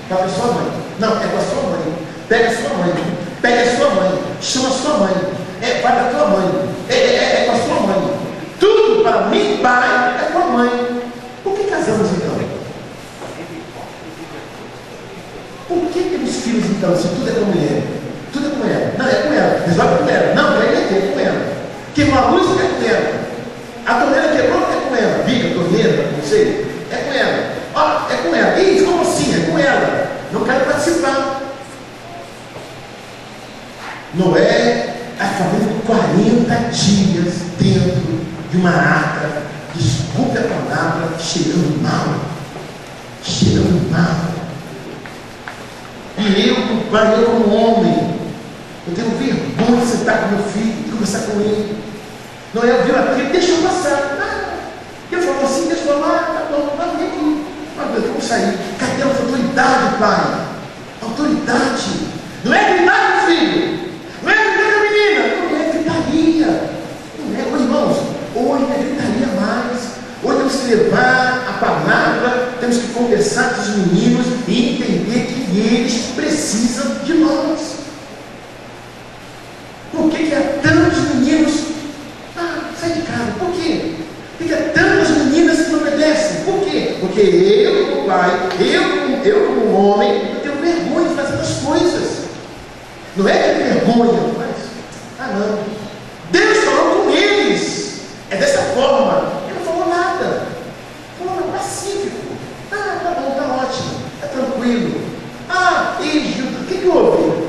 Fala a sua mãe. Não, é com a sua mãe. Pega a sua mãe. Pega a sua mãe. Chama a sua mãe. Vai da tua mãe. É com a sua mãe. Tudo para mim, pai, é com a mãe. Por que casamos então? Por que temos filhos então? Se tudo é com mulher. Tudo é com ela. Não, é com ela. Resolve com ela. Não, é com ela. Queimou a luz, é com ela. A torneira quebrou, é com ela. Viga, torneira, sei. É com ela. Ó, é com ela. Ih, como assim? É com ela. Não quero participar. Noé, a família de 40 dias dentro de uma arca, desculpe a palavra, cheirando mal. Cheirando mal. E eu, pai, eu como homem, eu tenho vergonha de sentar com meu filho e conversar com ele. Noé viu aquilo, deixa eu passar. Ele falou assim, deixa eu falar, tá bom, vem aqui. Vamos sair. Cadê a autoridade, pai? Autoridade. Não é gritar com o filho. Não é gritar com a menina. Não é gritaria. Não é, irmãos, hoje não é gritaria mais. Hoje temos que levar a palavra, temos que conversar com os meninos e entender que eles precisam de nós. Por que há tantos meninos? Sai de casa. Por quê? Por que há tantas meninas que não obedecem? Por quê? Porque eu, como pai, eu como homem, eu tenho vergonha de fazer as coisas. Não é que é vergonha, mas, não. Deus falou com eles. É dessa forma. Ele não falou nada. Falou pacífico. Tá bom, tá ótimo. Tá tranquilo. E Gilda, o que houve?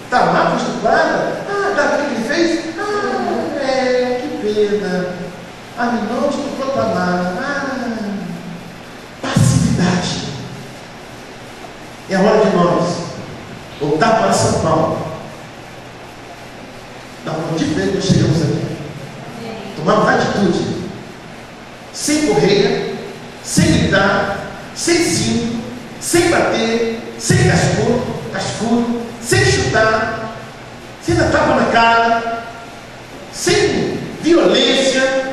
Tamar foi estuprada? Davi, o que ele fez? Que pena. Aminon estuprou Tamar. Passividade. É a hora de nós voltar para São Paulo. Da onde veio nós chegamos aqui. Tomamos atitude. Sem correia, sem gritar, sem cinto, sem bater, sem cascudo, sem chutar, sem dar tapa na cara, sem violência.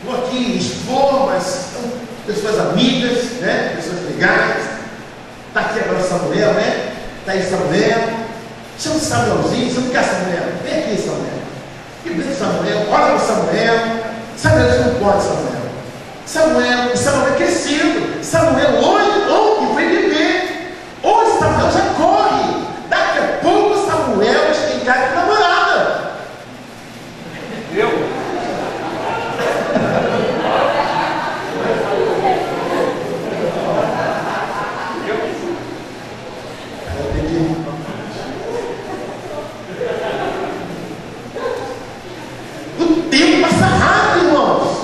Vou aqui expor, mas são pessoas amigas, né? Pessoas legais. Está aqui agora Samuel, né? Está aí Samuel. Chama o Samuelzinho, você não quer Samuel? Vem aqui, Samuel. E vem Samuel, olha para Samuel. Samuel não pode, Samuel. Samuel é crescido. Samuel ontem foi beber. Hoje Samuel já corre. Daqui a pouco Samuel já tem cara de namorada. O tempo passa rápido, irmãos.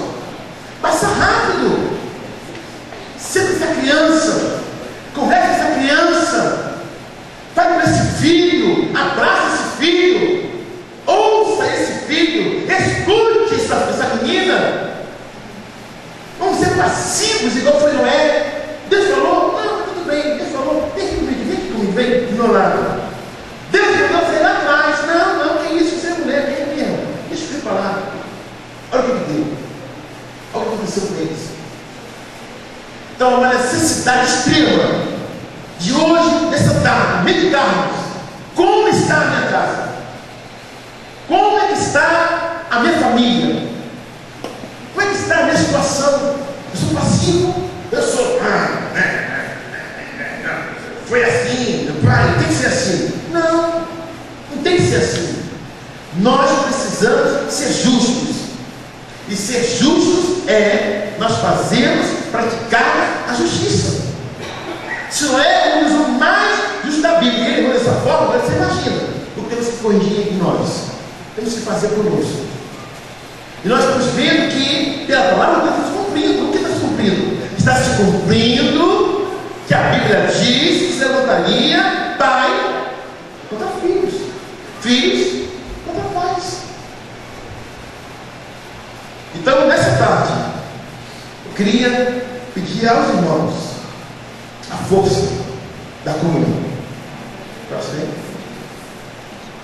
Passa rápido. Senta essa criança. Conversa com essa criança. Vai com esse filho. Abraça esse filho. Ouça esse filho. Escute essa menina. Vamos ser passivos, igual foi Noé. Deus falou, não, tudo bem. Deus falou, vem aqui comigo, vem do meu lado. Deus mandou sair lá atrás. Não, que isso, você é mulher, vem aqui, deixa eu falar. Olha o que deu. Olha o que aconteceu com eles. Então, é uma necessidade extrema de hoje, nessa tarde, meditarmos. Como está a minha casa? Como é que está a minha família? Como é que está a minha situação? Eu sou passivo? Eu sou. Foi assim, pai, tem que ser assim. Não tem que ser assim. Nós precisamos ser justos. E ser justos é nós fazermos, praticar a justiça. Se não é o uso mais justo da Bíblia, ele dessa forma, você imagina o que temos que corrigir em nós. Temos que fazer conosco. E nós estamos vendo que pela palavra está se cumprindo. O que está se cumprindo? Está se cumprindo que a Bíblia diz que se levantaria pai contra filhos, filhos contra pais. Então, nessa tarde, eu queria pedir aos irmãos a força da comunhão.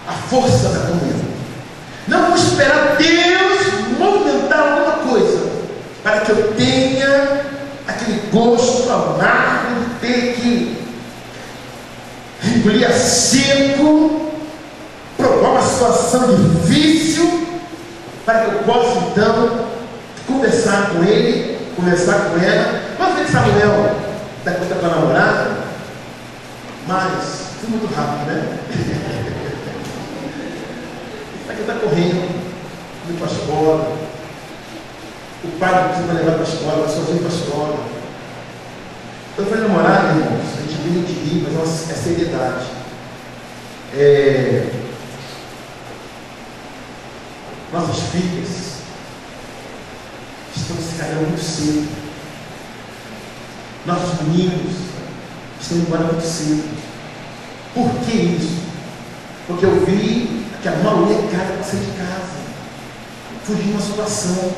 A força da comunhão. Não vou esperar Deus movimentar alguma coisa para que eu tenha aquele gosto amargo de ter que engolir a seco, provar uma situação difícil, para que eu possa então conversar com ele, conversar com ela. Vamos ver Samuel da conta com a namorada, mas foi muito rápido, né? Aqui está correndo, indo para a escola, pai não precisa levar para a escola, vai sozinho para a escola. Então, foi namorado, irmãos, a gente vem de rir, mas é seriedade. Nossas filhas estão se casando muito cedo. Nossos meninos estão indo embora muito cedo. Por que isso? Porque eu vi que a maioria é cara para sair de casa, fugir de uma situação.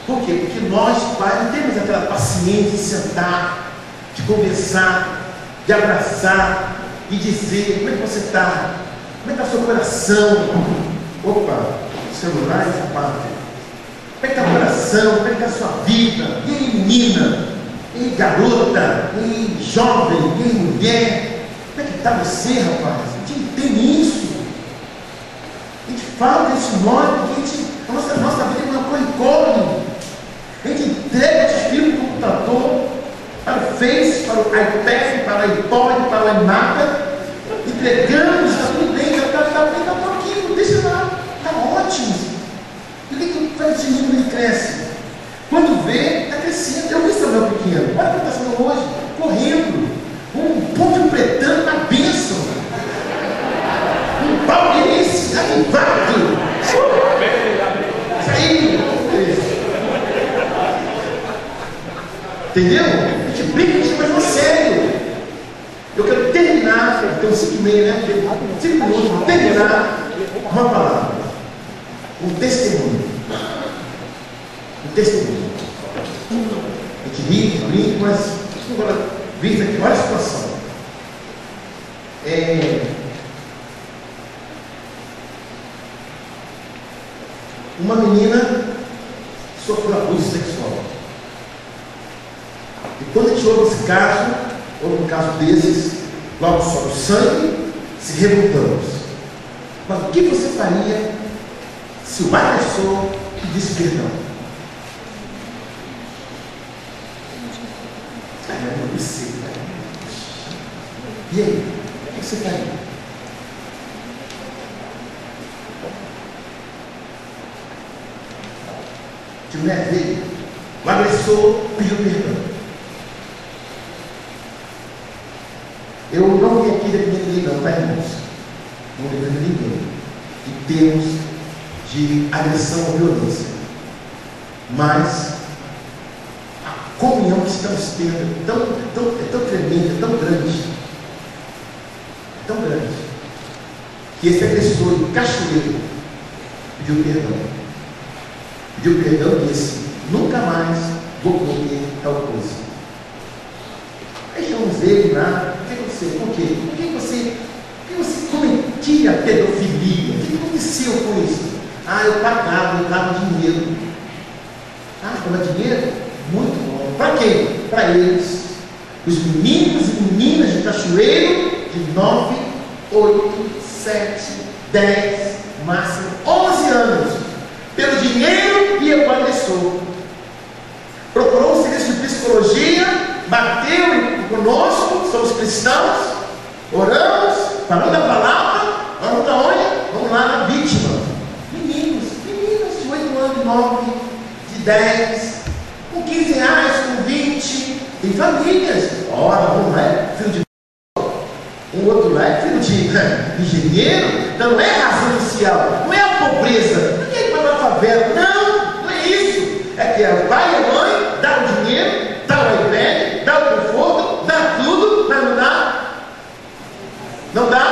Por quê? Porque nós, pais, não temos aquela paciência de sentar, de conversar, de abraçar e dizer: como é que você está? Como é que está o seu coração? Opa, o celular é sapato. Como é que está o coração? Como é que está a sua vida? E aí, menina? E aí, garota? E aí, jovem? E aí, mulher? Como é que está você, rapaz? A gente tem isso. A gente fala desse modo, porque a nossa vida é uma corre-corre. A gente entrega os filhos no computador, para o Face, para o iPad, para o iPod, para o iMac, entregamos, está tudo bem, está bem, está pouquinho, deixa lá, está ótimo. E o que faz esse menino? Ele cresce. Quando vê, está crescendo. Eu vi Samuel pequeno, olha o que está sendo hoje, correndo, um ponto pretano na bênção, um palmeirense avivado. Isso aí, entendeu? A gente brinca, a gente faz uma sério. Eu quero terminar, eu tenho 5 e meia, né? 5 minutos, vou terminar uma palavra, um testemunho. Um testemunho. A gente ri, brinca, mas agora vista aqui, olha a situação. Uma menina sofreu abuso sexual. E quando a gente ouve esse caso, ou um caso desses, logo sobe o sangue, se revoltamos. Mas o que você faria se o agressor pedisse perdão? Caramba, eu sei, cara. E aí, o que você faria? De mulher veio, o agressor pediu perdão. Eu não vim aqui defender ninguém, não, tá, irmãos? Não defendo ninguém em termos de agressão ou violência. Mas a comunhão que estamos tendo é tão tremenda, é tão grande. É tão grande. Que esse agressor em Cachoeiro pediu perdão. Pediu perdão e disse: nunca mais vou comer tal coisa. Aí chamamos ele lá. Por quê? Por que você cometia pedofilia? O que aconteceu com isso? Eu dava dinheiro. Dava dinheiro? Muito bom. Para quem? Para eles. Os meninos e meninas de Cachoeiro, de 9, 8, 7, 10, máximo 11 anos. Pelo dinheiro ia para o agressor. Procurou um serviço de psicologia, bateu conosco, somos cristãos, oramos, falamos da palavra, vamos para onde? Vamos lá na vítima. Meninas de 8 anos, de 9, de 10, com 15 reais, com 20, tem famílias. Ora, vamos lá, filho de um outro lá é filho de engenheiro, então não é razão social, não é a pobreza, ninguém vai para a favela, não é isso. É que o pai e a mãe dá o dinheiro, dá o iPad, dá o conforto, dá tudo, mas não dá. Não dá.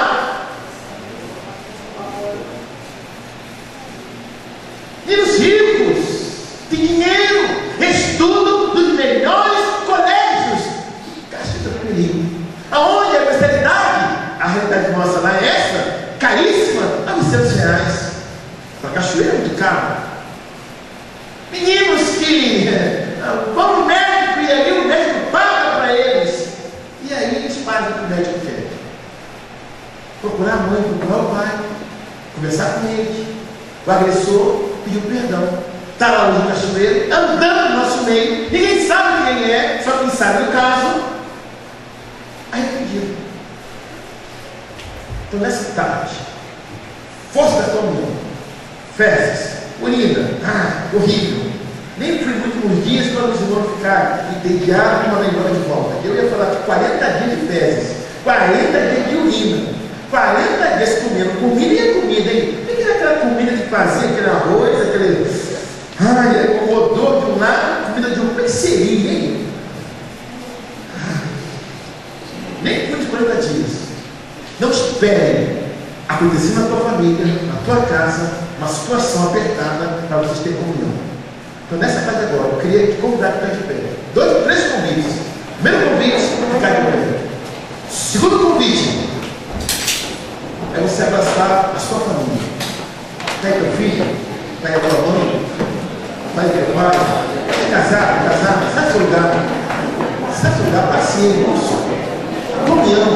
E os ricos de dinheiro estudam nos melhores colégios. Caixa tranquilinho. Aonde a mensalidade? A realidade nossa lá é essa, caríssima, R$900. Para Cachoeira é muito caro. Meninos que vão no médico e aí o médico paga para eles. E aí eles fazem o que o médico quer. Procurar a mãe, procurar o pai, conversar com eles. O agressor pediu perdão. Está lá no Cachoeiro, andando no nosso meio, ninguém sabe quem é, só quem sabe do caso. Arrependido. Então nessa tarde, força da tua mão, fezes, urina, horrível. Nem fui muito nos dias para os irmãos ficar entediados e mandar embora de volta. Eu ia falar que 40 dias de fezes, 40 dias de urina, 40 dias comendo comida e comida, hein? O que era aquela comida que fazia, aquele arroz, aquele. Ai, o odor de um lado, comida de um. Como é que seria, hein? Nem fui de 40 dias. Não espere acontecer na tua família, na tua casa, uma situação apertada para vocês terem comunhão. Então, nessa fase agora, eu queria convidar para ficar de pé. 3 convites. Primeiro convite, ficar de pé. Segundo convite, é você abraçar a sua família. Pega teu filho, pega tua mãe, pai teu pai, é casado, sai do lugar, paciência, comunhão,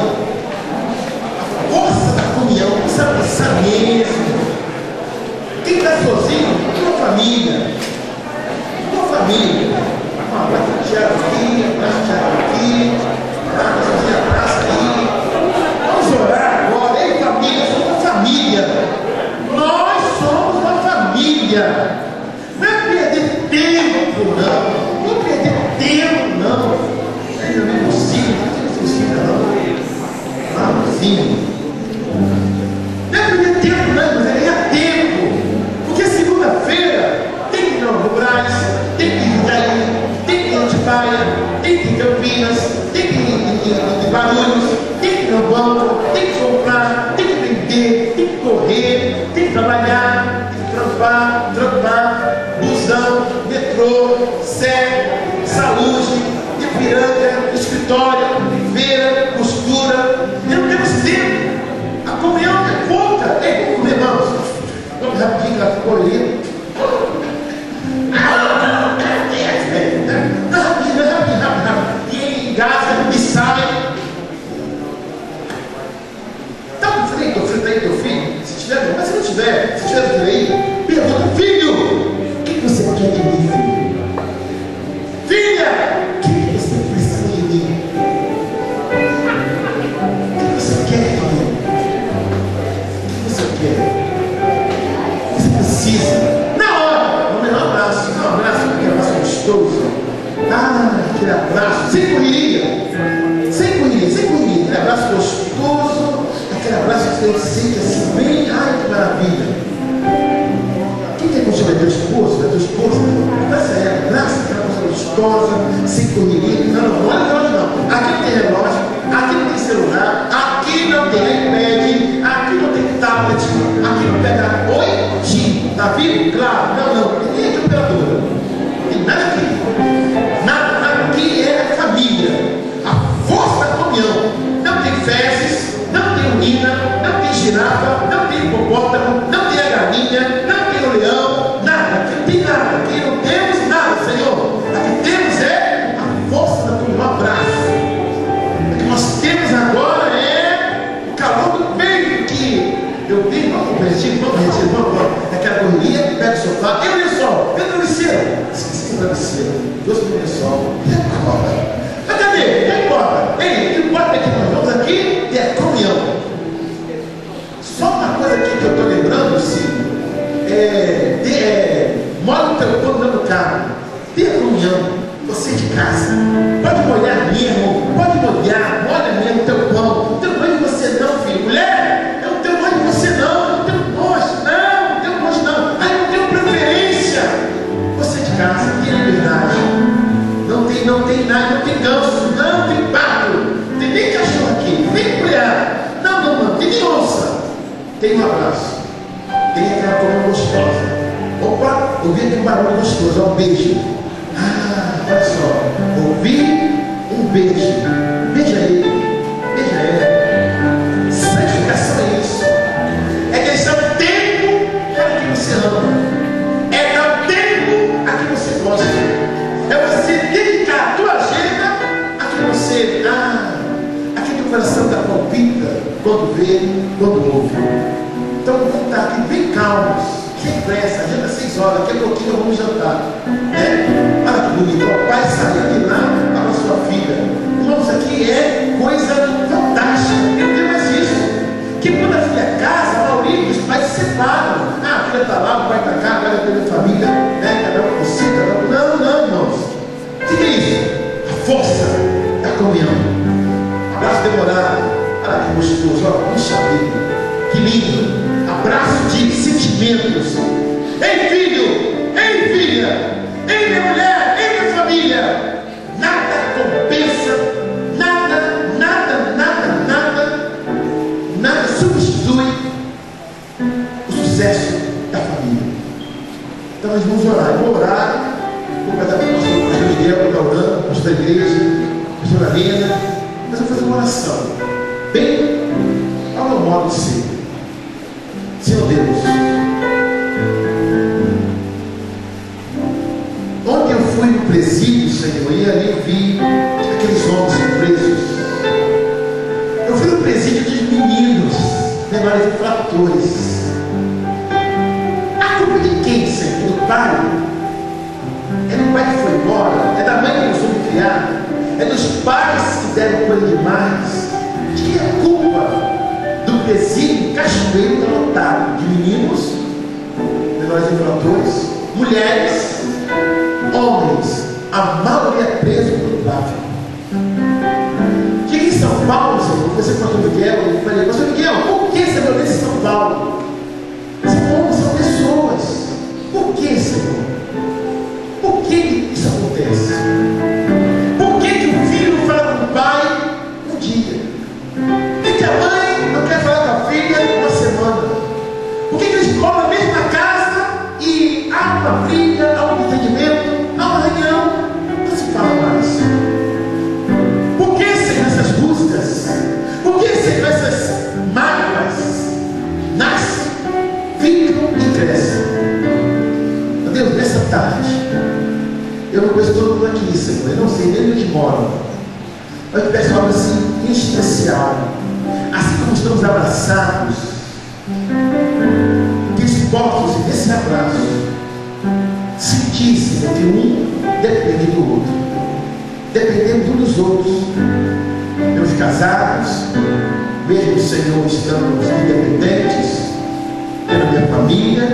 a força da comunhão, precisa pensar mesmo. Quem está sozinho, tua família. Abraça o Tiago aqui, abraça aí. Vamos orar agora. Ei, família, somos uma família. Nós somos uma família. Não é perder tempo, não. Não perder tempo, não. Ainda não consigo, não é perder tempo, não, mas é ganhar tempo. Porque segunda-feira tem que ir no Brás, tem que ir em Itaí, tem que ir em Atibaia, tem que ir em Campinas, tem que ir em Guarulhos, tem que ir no banco, tem que comprar, tem que vender, tem que correr, tem que trabalhar, tem que trampar, busão, metrô, Sé, saúde, Ipiranga, escritório, feira, costura. E não temos tempo. A comunhão é pouca. Ei, vamos comer, irmãos. Vamos rapidinho, que ela ficou ali. Rápido. E ele engasa e sai. Está com frio? Teu filho? Se tiver, mas se não tiver, se tiver filho aí, pergunta: filho, o que você quer de mim, filho? Filha, o que você precisa de mim? O que você quer de mim? O que você quer? O que você precisa? Na hora, vamos dar um abraço, aquele abraço gostoso. Aquele abraço, sem correria, aquele abraço gostoso, aquele abraço que você sente assim, bem, ai que maravilha. Quem tem contigo é teu esposo, abraça ela, abraça aquela coisa gostosa, sem correria. Não, olha relógio não. Aqui não tem relógio, aqui não tem celular, aqui não tem iPad, aqui não tem tablet, aqui não pega. Oi, Tim, tá vivo? Claro, não, tem aqui operadora. Tem nada aqui. Nada aqui é família. A força da comunhão. Não tem fezes, não tem urina, não tem girafa, não tem hipopótamo, não tem a galinha, não tem o leão, nada. Aqui não tem nada. Aqui não temos nada, Senhor. Aqui temos a força da comunhão. Um abraço. O que nós temos agora é o calor do peito que eu vi, vamos, aquela correria, pega o sofá, e o lençol, cadê o lençol? Esqueci do lençol, doce do lençol, e agora? Mas cadê? Não importa. Ei, o que importa é que nós vamos aqui e é comunhão. Só uma coisa aqui que eu estou lembrando, sim, molha o teu pão no carro, tenha comunhão. Você de casa, pode molhar mesmo, molha mesmo o teu pão. O teu banho de você não, filho. Mulher, é o teu banho de você não, não tenho nojo, não. Aí não tenho preferência. Você de casa, tem liberdade. Não tem nada, não tem ganso, não tem pato, não tem nem cachorro aqui, nem mulher. Não, tem nem onça. Tem um abraço, tem aquela coisa gostosa. Opa, ouvi aquele barulho gostoso, um beijo. Olha só, ouvi um beijo. Beija ele, beija ela. Santificação é isso. É questão de tempo para quem você ama. É dar tempo a quem você gosta. É você dedicar a tua agenda a quem você. A quem teu coração dá palpita quando vê, quando ouve. Então vamos estar aqui bem calmos. Sem pressa, agenda 6 horas, daqui a pouquinho vamos jantar. Olha que bonito, o pai saiu de lá para a sua filha. Irmãos, aqui é coisa fantástica. Eu tenho mais isso. Que quando a filha casa, a maioria dos pais se separam. A filha está lá, o pai está cá, agora tem a família, cada um com si, cada um. filha, em minha mulher, em minha família. Nada compensa, nada substitui o sucesso da família. Então nós vamos orar. Eu vou orar, vou pedir para o pastor Miguel, para estar orando, pastor da igreja, pastor Arena, mas eu vou fazer uma oração, bem ao meu modo de ser. Senhor Deus, ontem eu fui no presídio, Senhor, e ali vi aqueles homens presos. Eu fui no presídio de meninos menores infratores. A culpa de quem, Senhor? Do pai? É do pai que foi embora? É da mãe que não soube criar? É dos pais que deram coisa demais? De quem é a culpa? Do presídio Cachoeiro está lotado de meninos menores infratores, mulheres, homens, a maioria preso por tráfico. Cheguei em São Paulo, Senhor, conversei com o pastor Miguel, eu falei, pastor Miguel, por que essa violência em São Paulo? São homens, são pessoas. Por que, Senhor? Por que isso acontece? Por que o filho não fala com o pai um dia? Por que a mãe não quer falar com a filha uma semana? Por que eles moram na mesma casa e há uma briga, há um entendimento, há uma reunião, não se fala mais? Por que, Senhor, essas buscas? Por que, Senhor, essas mágoas nascem, ficam e crescem? Meu Deus, nessa tarde, eu não conheço todo mundo aqui, Senhor, eu não sei nem onde moram, mas eu peço algo assim, em especial, assim como estamos abraçados, que eles possam, nesse abraço, sentir, Senhor, que um depende do outro, dependendo uns dos outros. Meus casados, mesmo, Senhor, estamos independentes, pela minha família,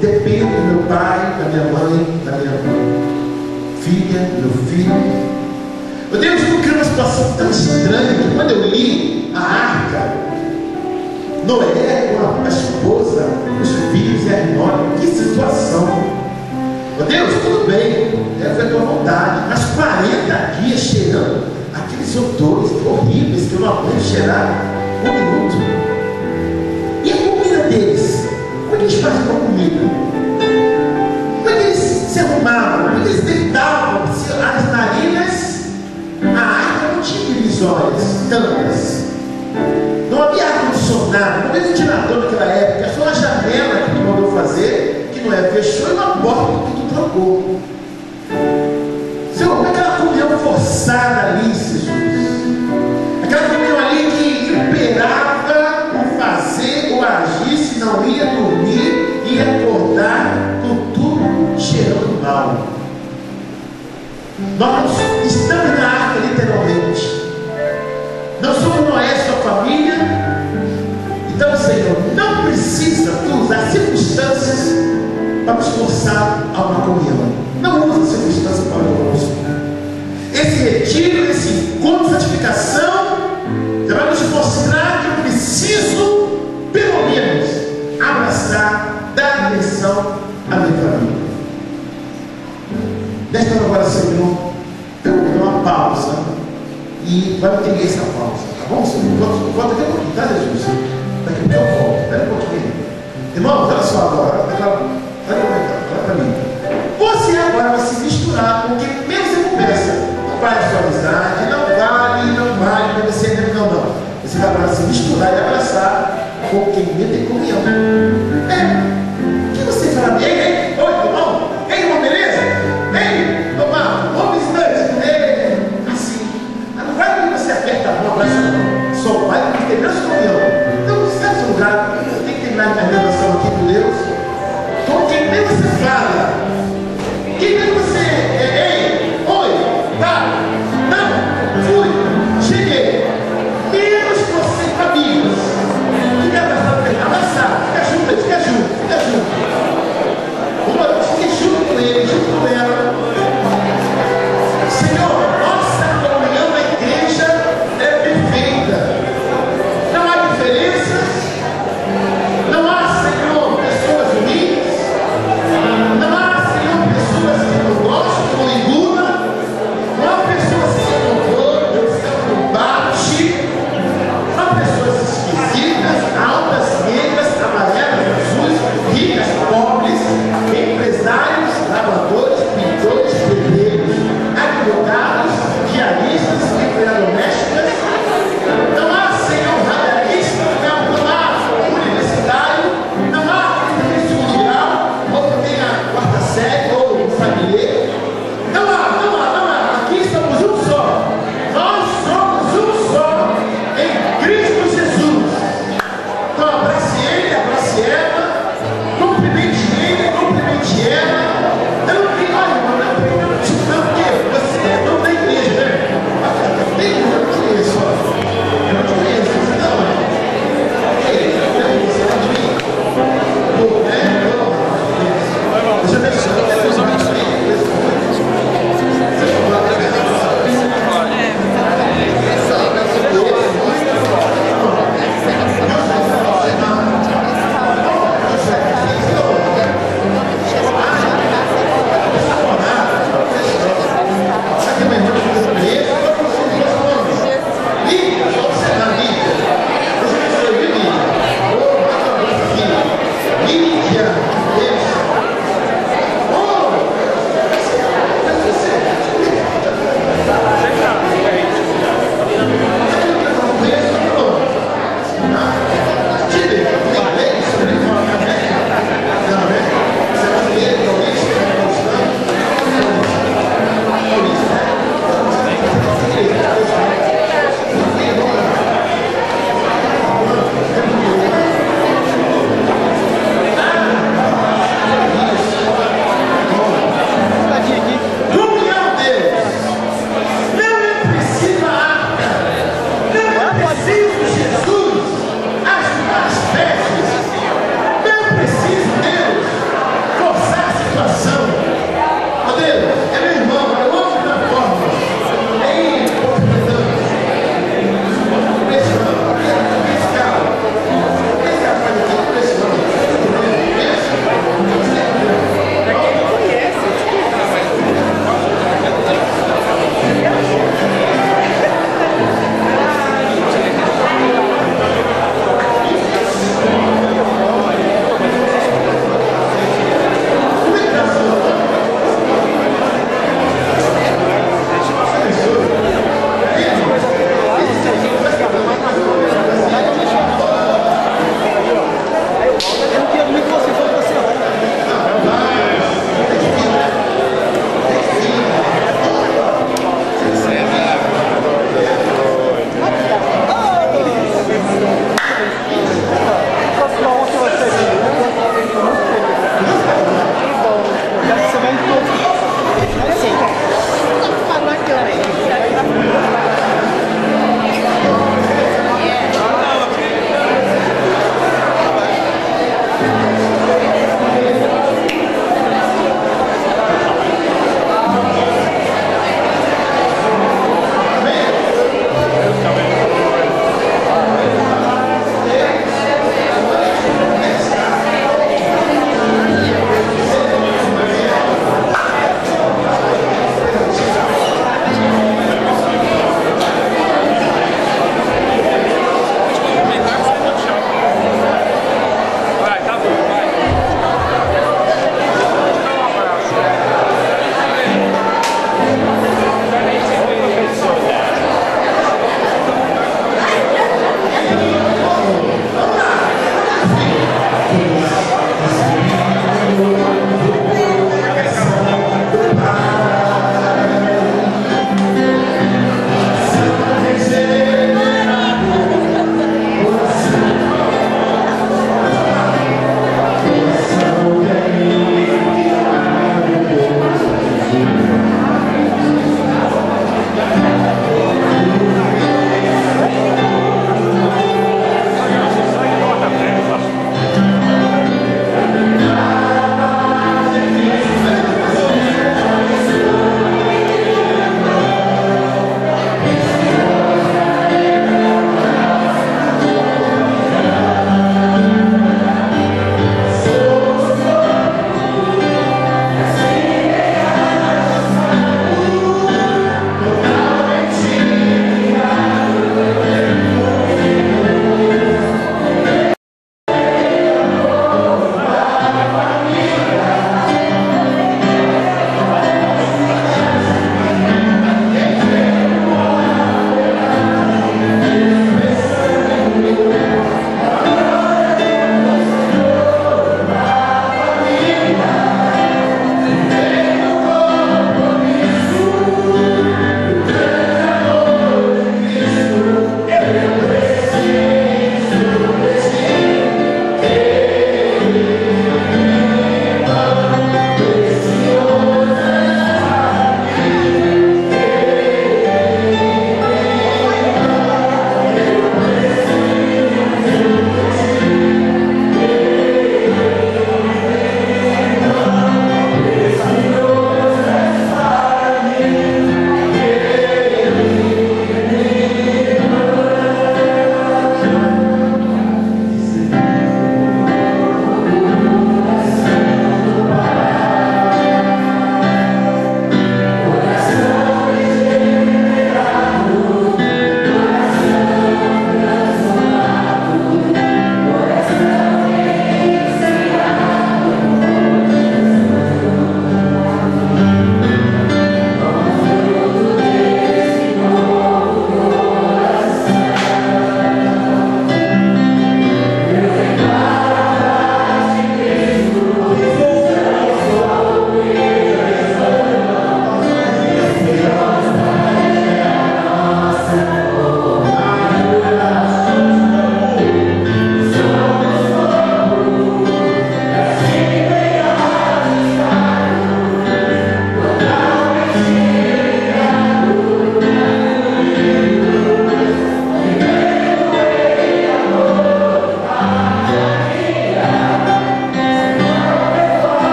dependo do meu pai, da minha mãe, da minha filha, do meu filho. Meu Deus, eu criei uma situação tão estranha que quando eu li a arca, Noé com a esposa, os filhos e a irmã, que situação! Meu Deus, tudo bem, foi a tua vontade, mas 40 dias cheirando aqueles odores horríveis que eu não aguento cheirar um minuto. E a comida deles? Como é que eles faziam com a comida? Como é que eles se arrumavam? Como é que eles deitavam? As narinas, a água não tinha divisórias tantas. Não havia ar-condicionado, não havia ventilador naquela época, só uma janela que tu mandou fazer, que não é, fechou, e uma porta que tu trocou. Senhor, como é aquela comunhão forçada ali, Jesus? Aquela comunhão ali que imperava o fazer, o agir, se não ia dormir, ia acordar com tudo cheirando mal. Nós estamos na arca, literalmente. Não somos Noé, sua família. Então, Senhor, não precisa tu usar circunstâncias para nos forçar a uma comunhão. Não usa circunstâncias para conosco. Esse retiro, esse encontro de santificação, vai nos mostrar que eu preciso, pelo menos, abraçar, dar atenção à minha família. Nesta hora agora, Senhor, eu vou dar uma pausa e vai entender essa pausa, tá bom, Senhor? Volta aqui um pouquinho, tá, Jesus? Daqui a pouco eu volto, espera um pouquinho. Irmão, olha só agora, olha para mim. Você agora vai se misturar com quem mesmo você começa. Não vale a sua amizade, não vale para você, não. Você vai agora se misturar e abraçar com quem mesmo tem comunhão. O que você fala? Oi, irmão? Ei, irmão, beleza? Ei, irmão, vamos visitante? Assim. Não vai que você aperta a mão, abraça não. Só vai porque tem menos comunhão. Então, certo lugar, tem que terminar minha relação aqui com Deus. Com quem mesmo você fala. Quem mesmo você. Ei, oi, tá? Não, fui, cheguei. Menos você com amigos. Fica abraçado, fica junto. Fique junto com ele, junto com ela. Senhor, nossa comunhão na igreja é perfeita. Não há diferenças. Não há, Senhor, pessoas ruins. Não há, Senhor,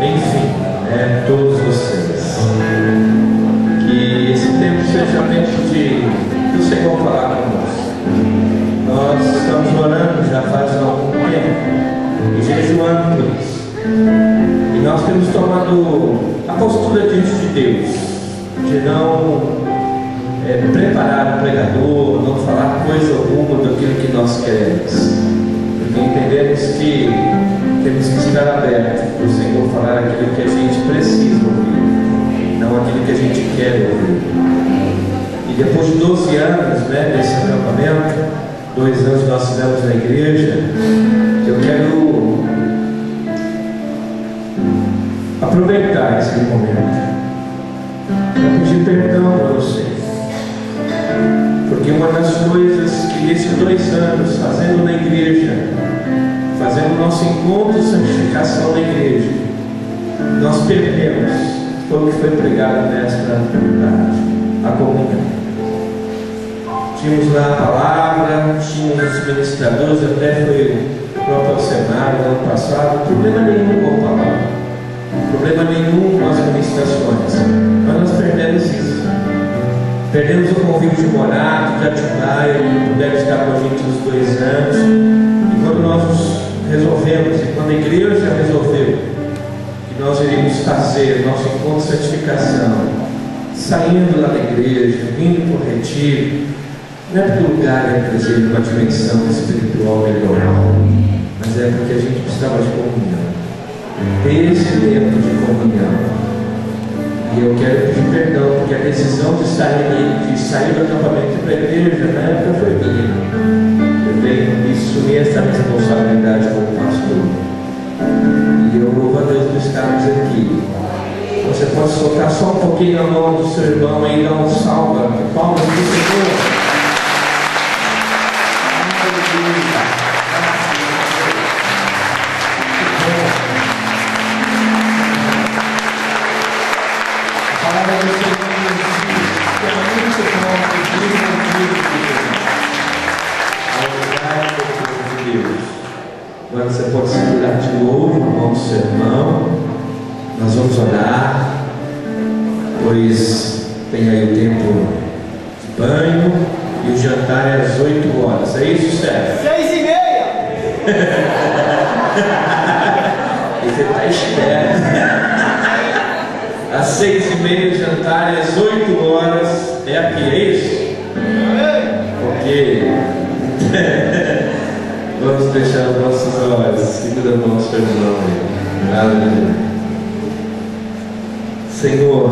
enfim, todos vocês. Que esse tempo seja tempo do Senhor falar conosco. Nós estamos orando já faz algum tempo e jejuando por isso. E nós temos tomado a postura diante de Deus, de não preparar o pregador, não falar coisa alguma daquilo que nós queremos, porque entendemos que temos que estar abertos para o Senhor falar aquilo que a gente precisa ouvir, não aquilo que a gente quer ouvir. E depois de 12 anos desse acampamento, 2 anos nós tivemos na igreja, eu quero aproveitar esse momento para pedir perdão para vocês. Porque uma das coisas que nesses 2 anos, fazendo na igreja, fazendo nosso encontro de santificação na igreja, nós perdemos foi o que foi pregado nesta tarde, a comunhão. Tínhamos lá a palavra, tínhamos os ministradores, até foi o próprio Alcemar no ano passado, problema nenhum com a palavra, problema nenhum com as ministrações, mas nós perdemos isso. Perdemos o convite de Morato, de Atibaia, que puderam estar com a gente nos 2 anos. E quando nós resolvemos, e quando a igreja resolveu que nós iríamos fazer nosso encontro de santificação, saindo lá da igreja, vindo para o retiro, não é porque o lugar é trazer uma dimensão espiritual melhor, mas é porque a gente precisava de comunhão. Esse tempo de comunhão. E eu quero pedir perdão, porque a decisão de sair do acampamento para a igreja, na época, foi minha. Eu tenho que assumir essa responsabilidade como pastor. E eu louvo a Deus por estarmos aqui. Você pode soltar só um pouquinho a mão do seu irmão e dar um salve, palmas do Senhor. Agora você pode segurar de novo a mão do seu irmão. Nós vamos orar, pois tem aí o tempo de banho e o jantar é às 8 horas. É isso, Sérgio? 6h30! E você está esperto. Às 6h30 o jantar, às 8 horas é aqui, é isso? Porque vamos deixar os nossos olhos, segura a mão do seu irmão. Aleluia. Senhor,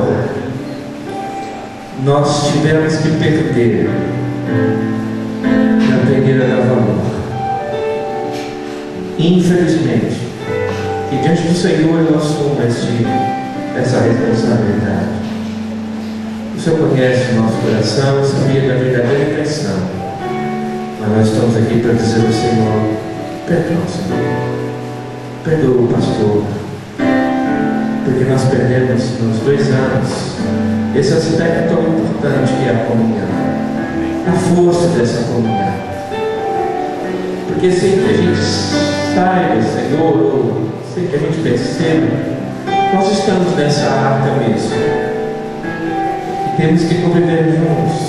nós tivemos que perder na peneira da valor. Infelizmente, e diante do Senhor nós assumimos essa responsabilidade. O Senhor conhece o nosso coração, sabia da verdadeira intenção, mas nós estamos aqui para dizer ao Senhor: perdão, Senhor, perdoa o pastor, porque nós perdemos nos 2 anos esse aspecto tão importante que é a comunhão, a força dessa comunhão. Porque sem que a gente saiba, Senhor, ou sem que a gente perceba, nós estamos nessa arca mesmo e temos que conviver juntos,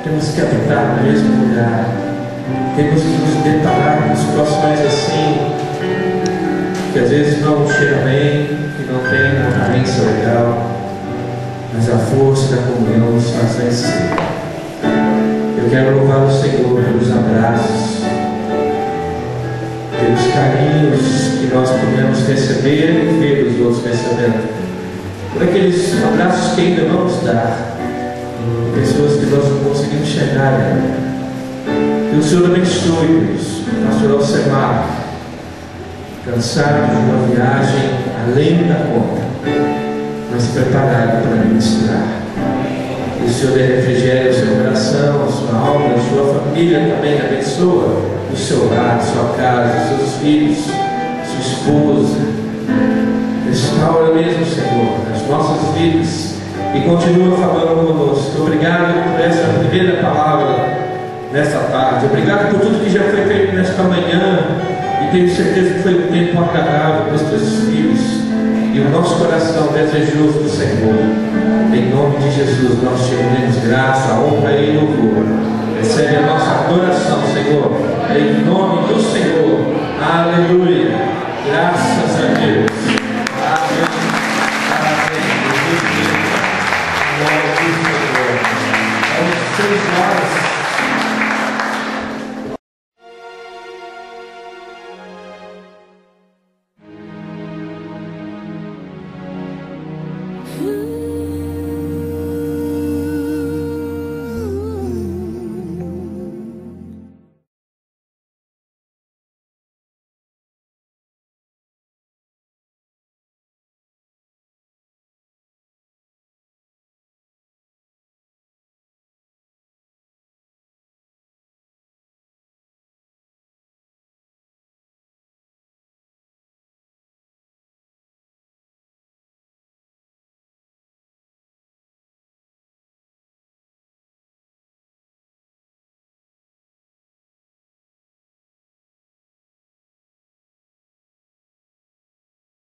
temos que habitar no mesmo lugar, temos que nos deparar com situações assim que às vezes não cheira bem, que não tem uma aparência legal, mas a força da comunhão nos faz vencer. Eu quero louvar o Senhor pelos abraços, pelos carinhos que nós podemos receber e ver os outros recebendo, por aqueles abraços que ainda vamos dar, pessoas que nós não conseguimos chegar ainda. Que o Senhor abençoe-nos, pastor Alcemar, cansado de uma viagem além da conta, mas preparado para ministrar. Que o Senhor dê refrigério ao seu coração, à sua alma, à sua família também, abençoa o seu lar, sua casa, os seus filhos, sua esposa. Restaura mesmo, Senhor, as nossas vidas e continua falando conosco. Obrigado por essa primeira palavra nesta tarde. Obrigado por tudo que já foi feito nesta manhã e tenho certeza que foi um tempo agradável para os teus filhos. e o nosso coração desejoso do Senhor. Em nome de Jesus, nós te rendemos graça, honra e louvor. Recebe a nossa adoração, Senhor, em nome do Senhor. Aleluia. Graças a Deus.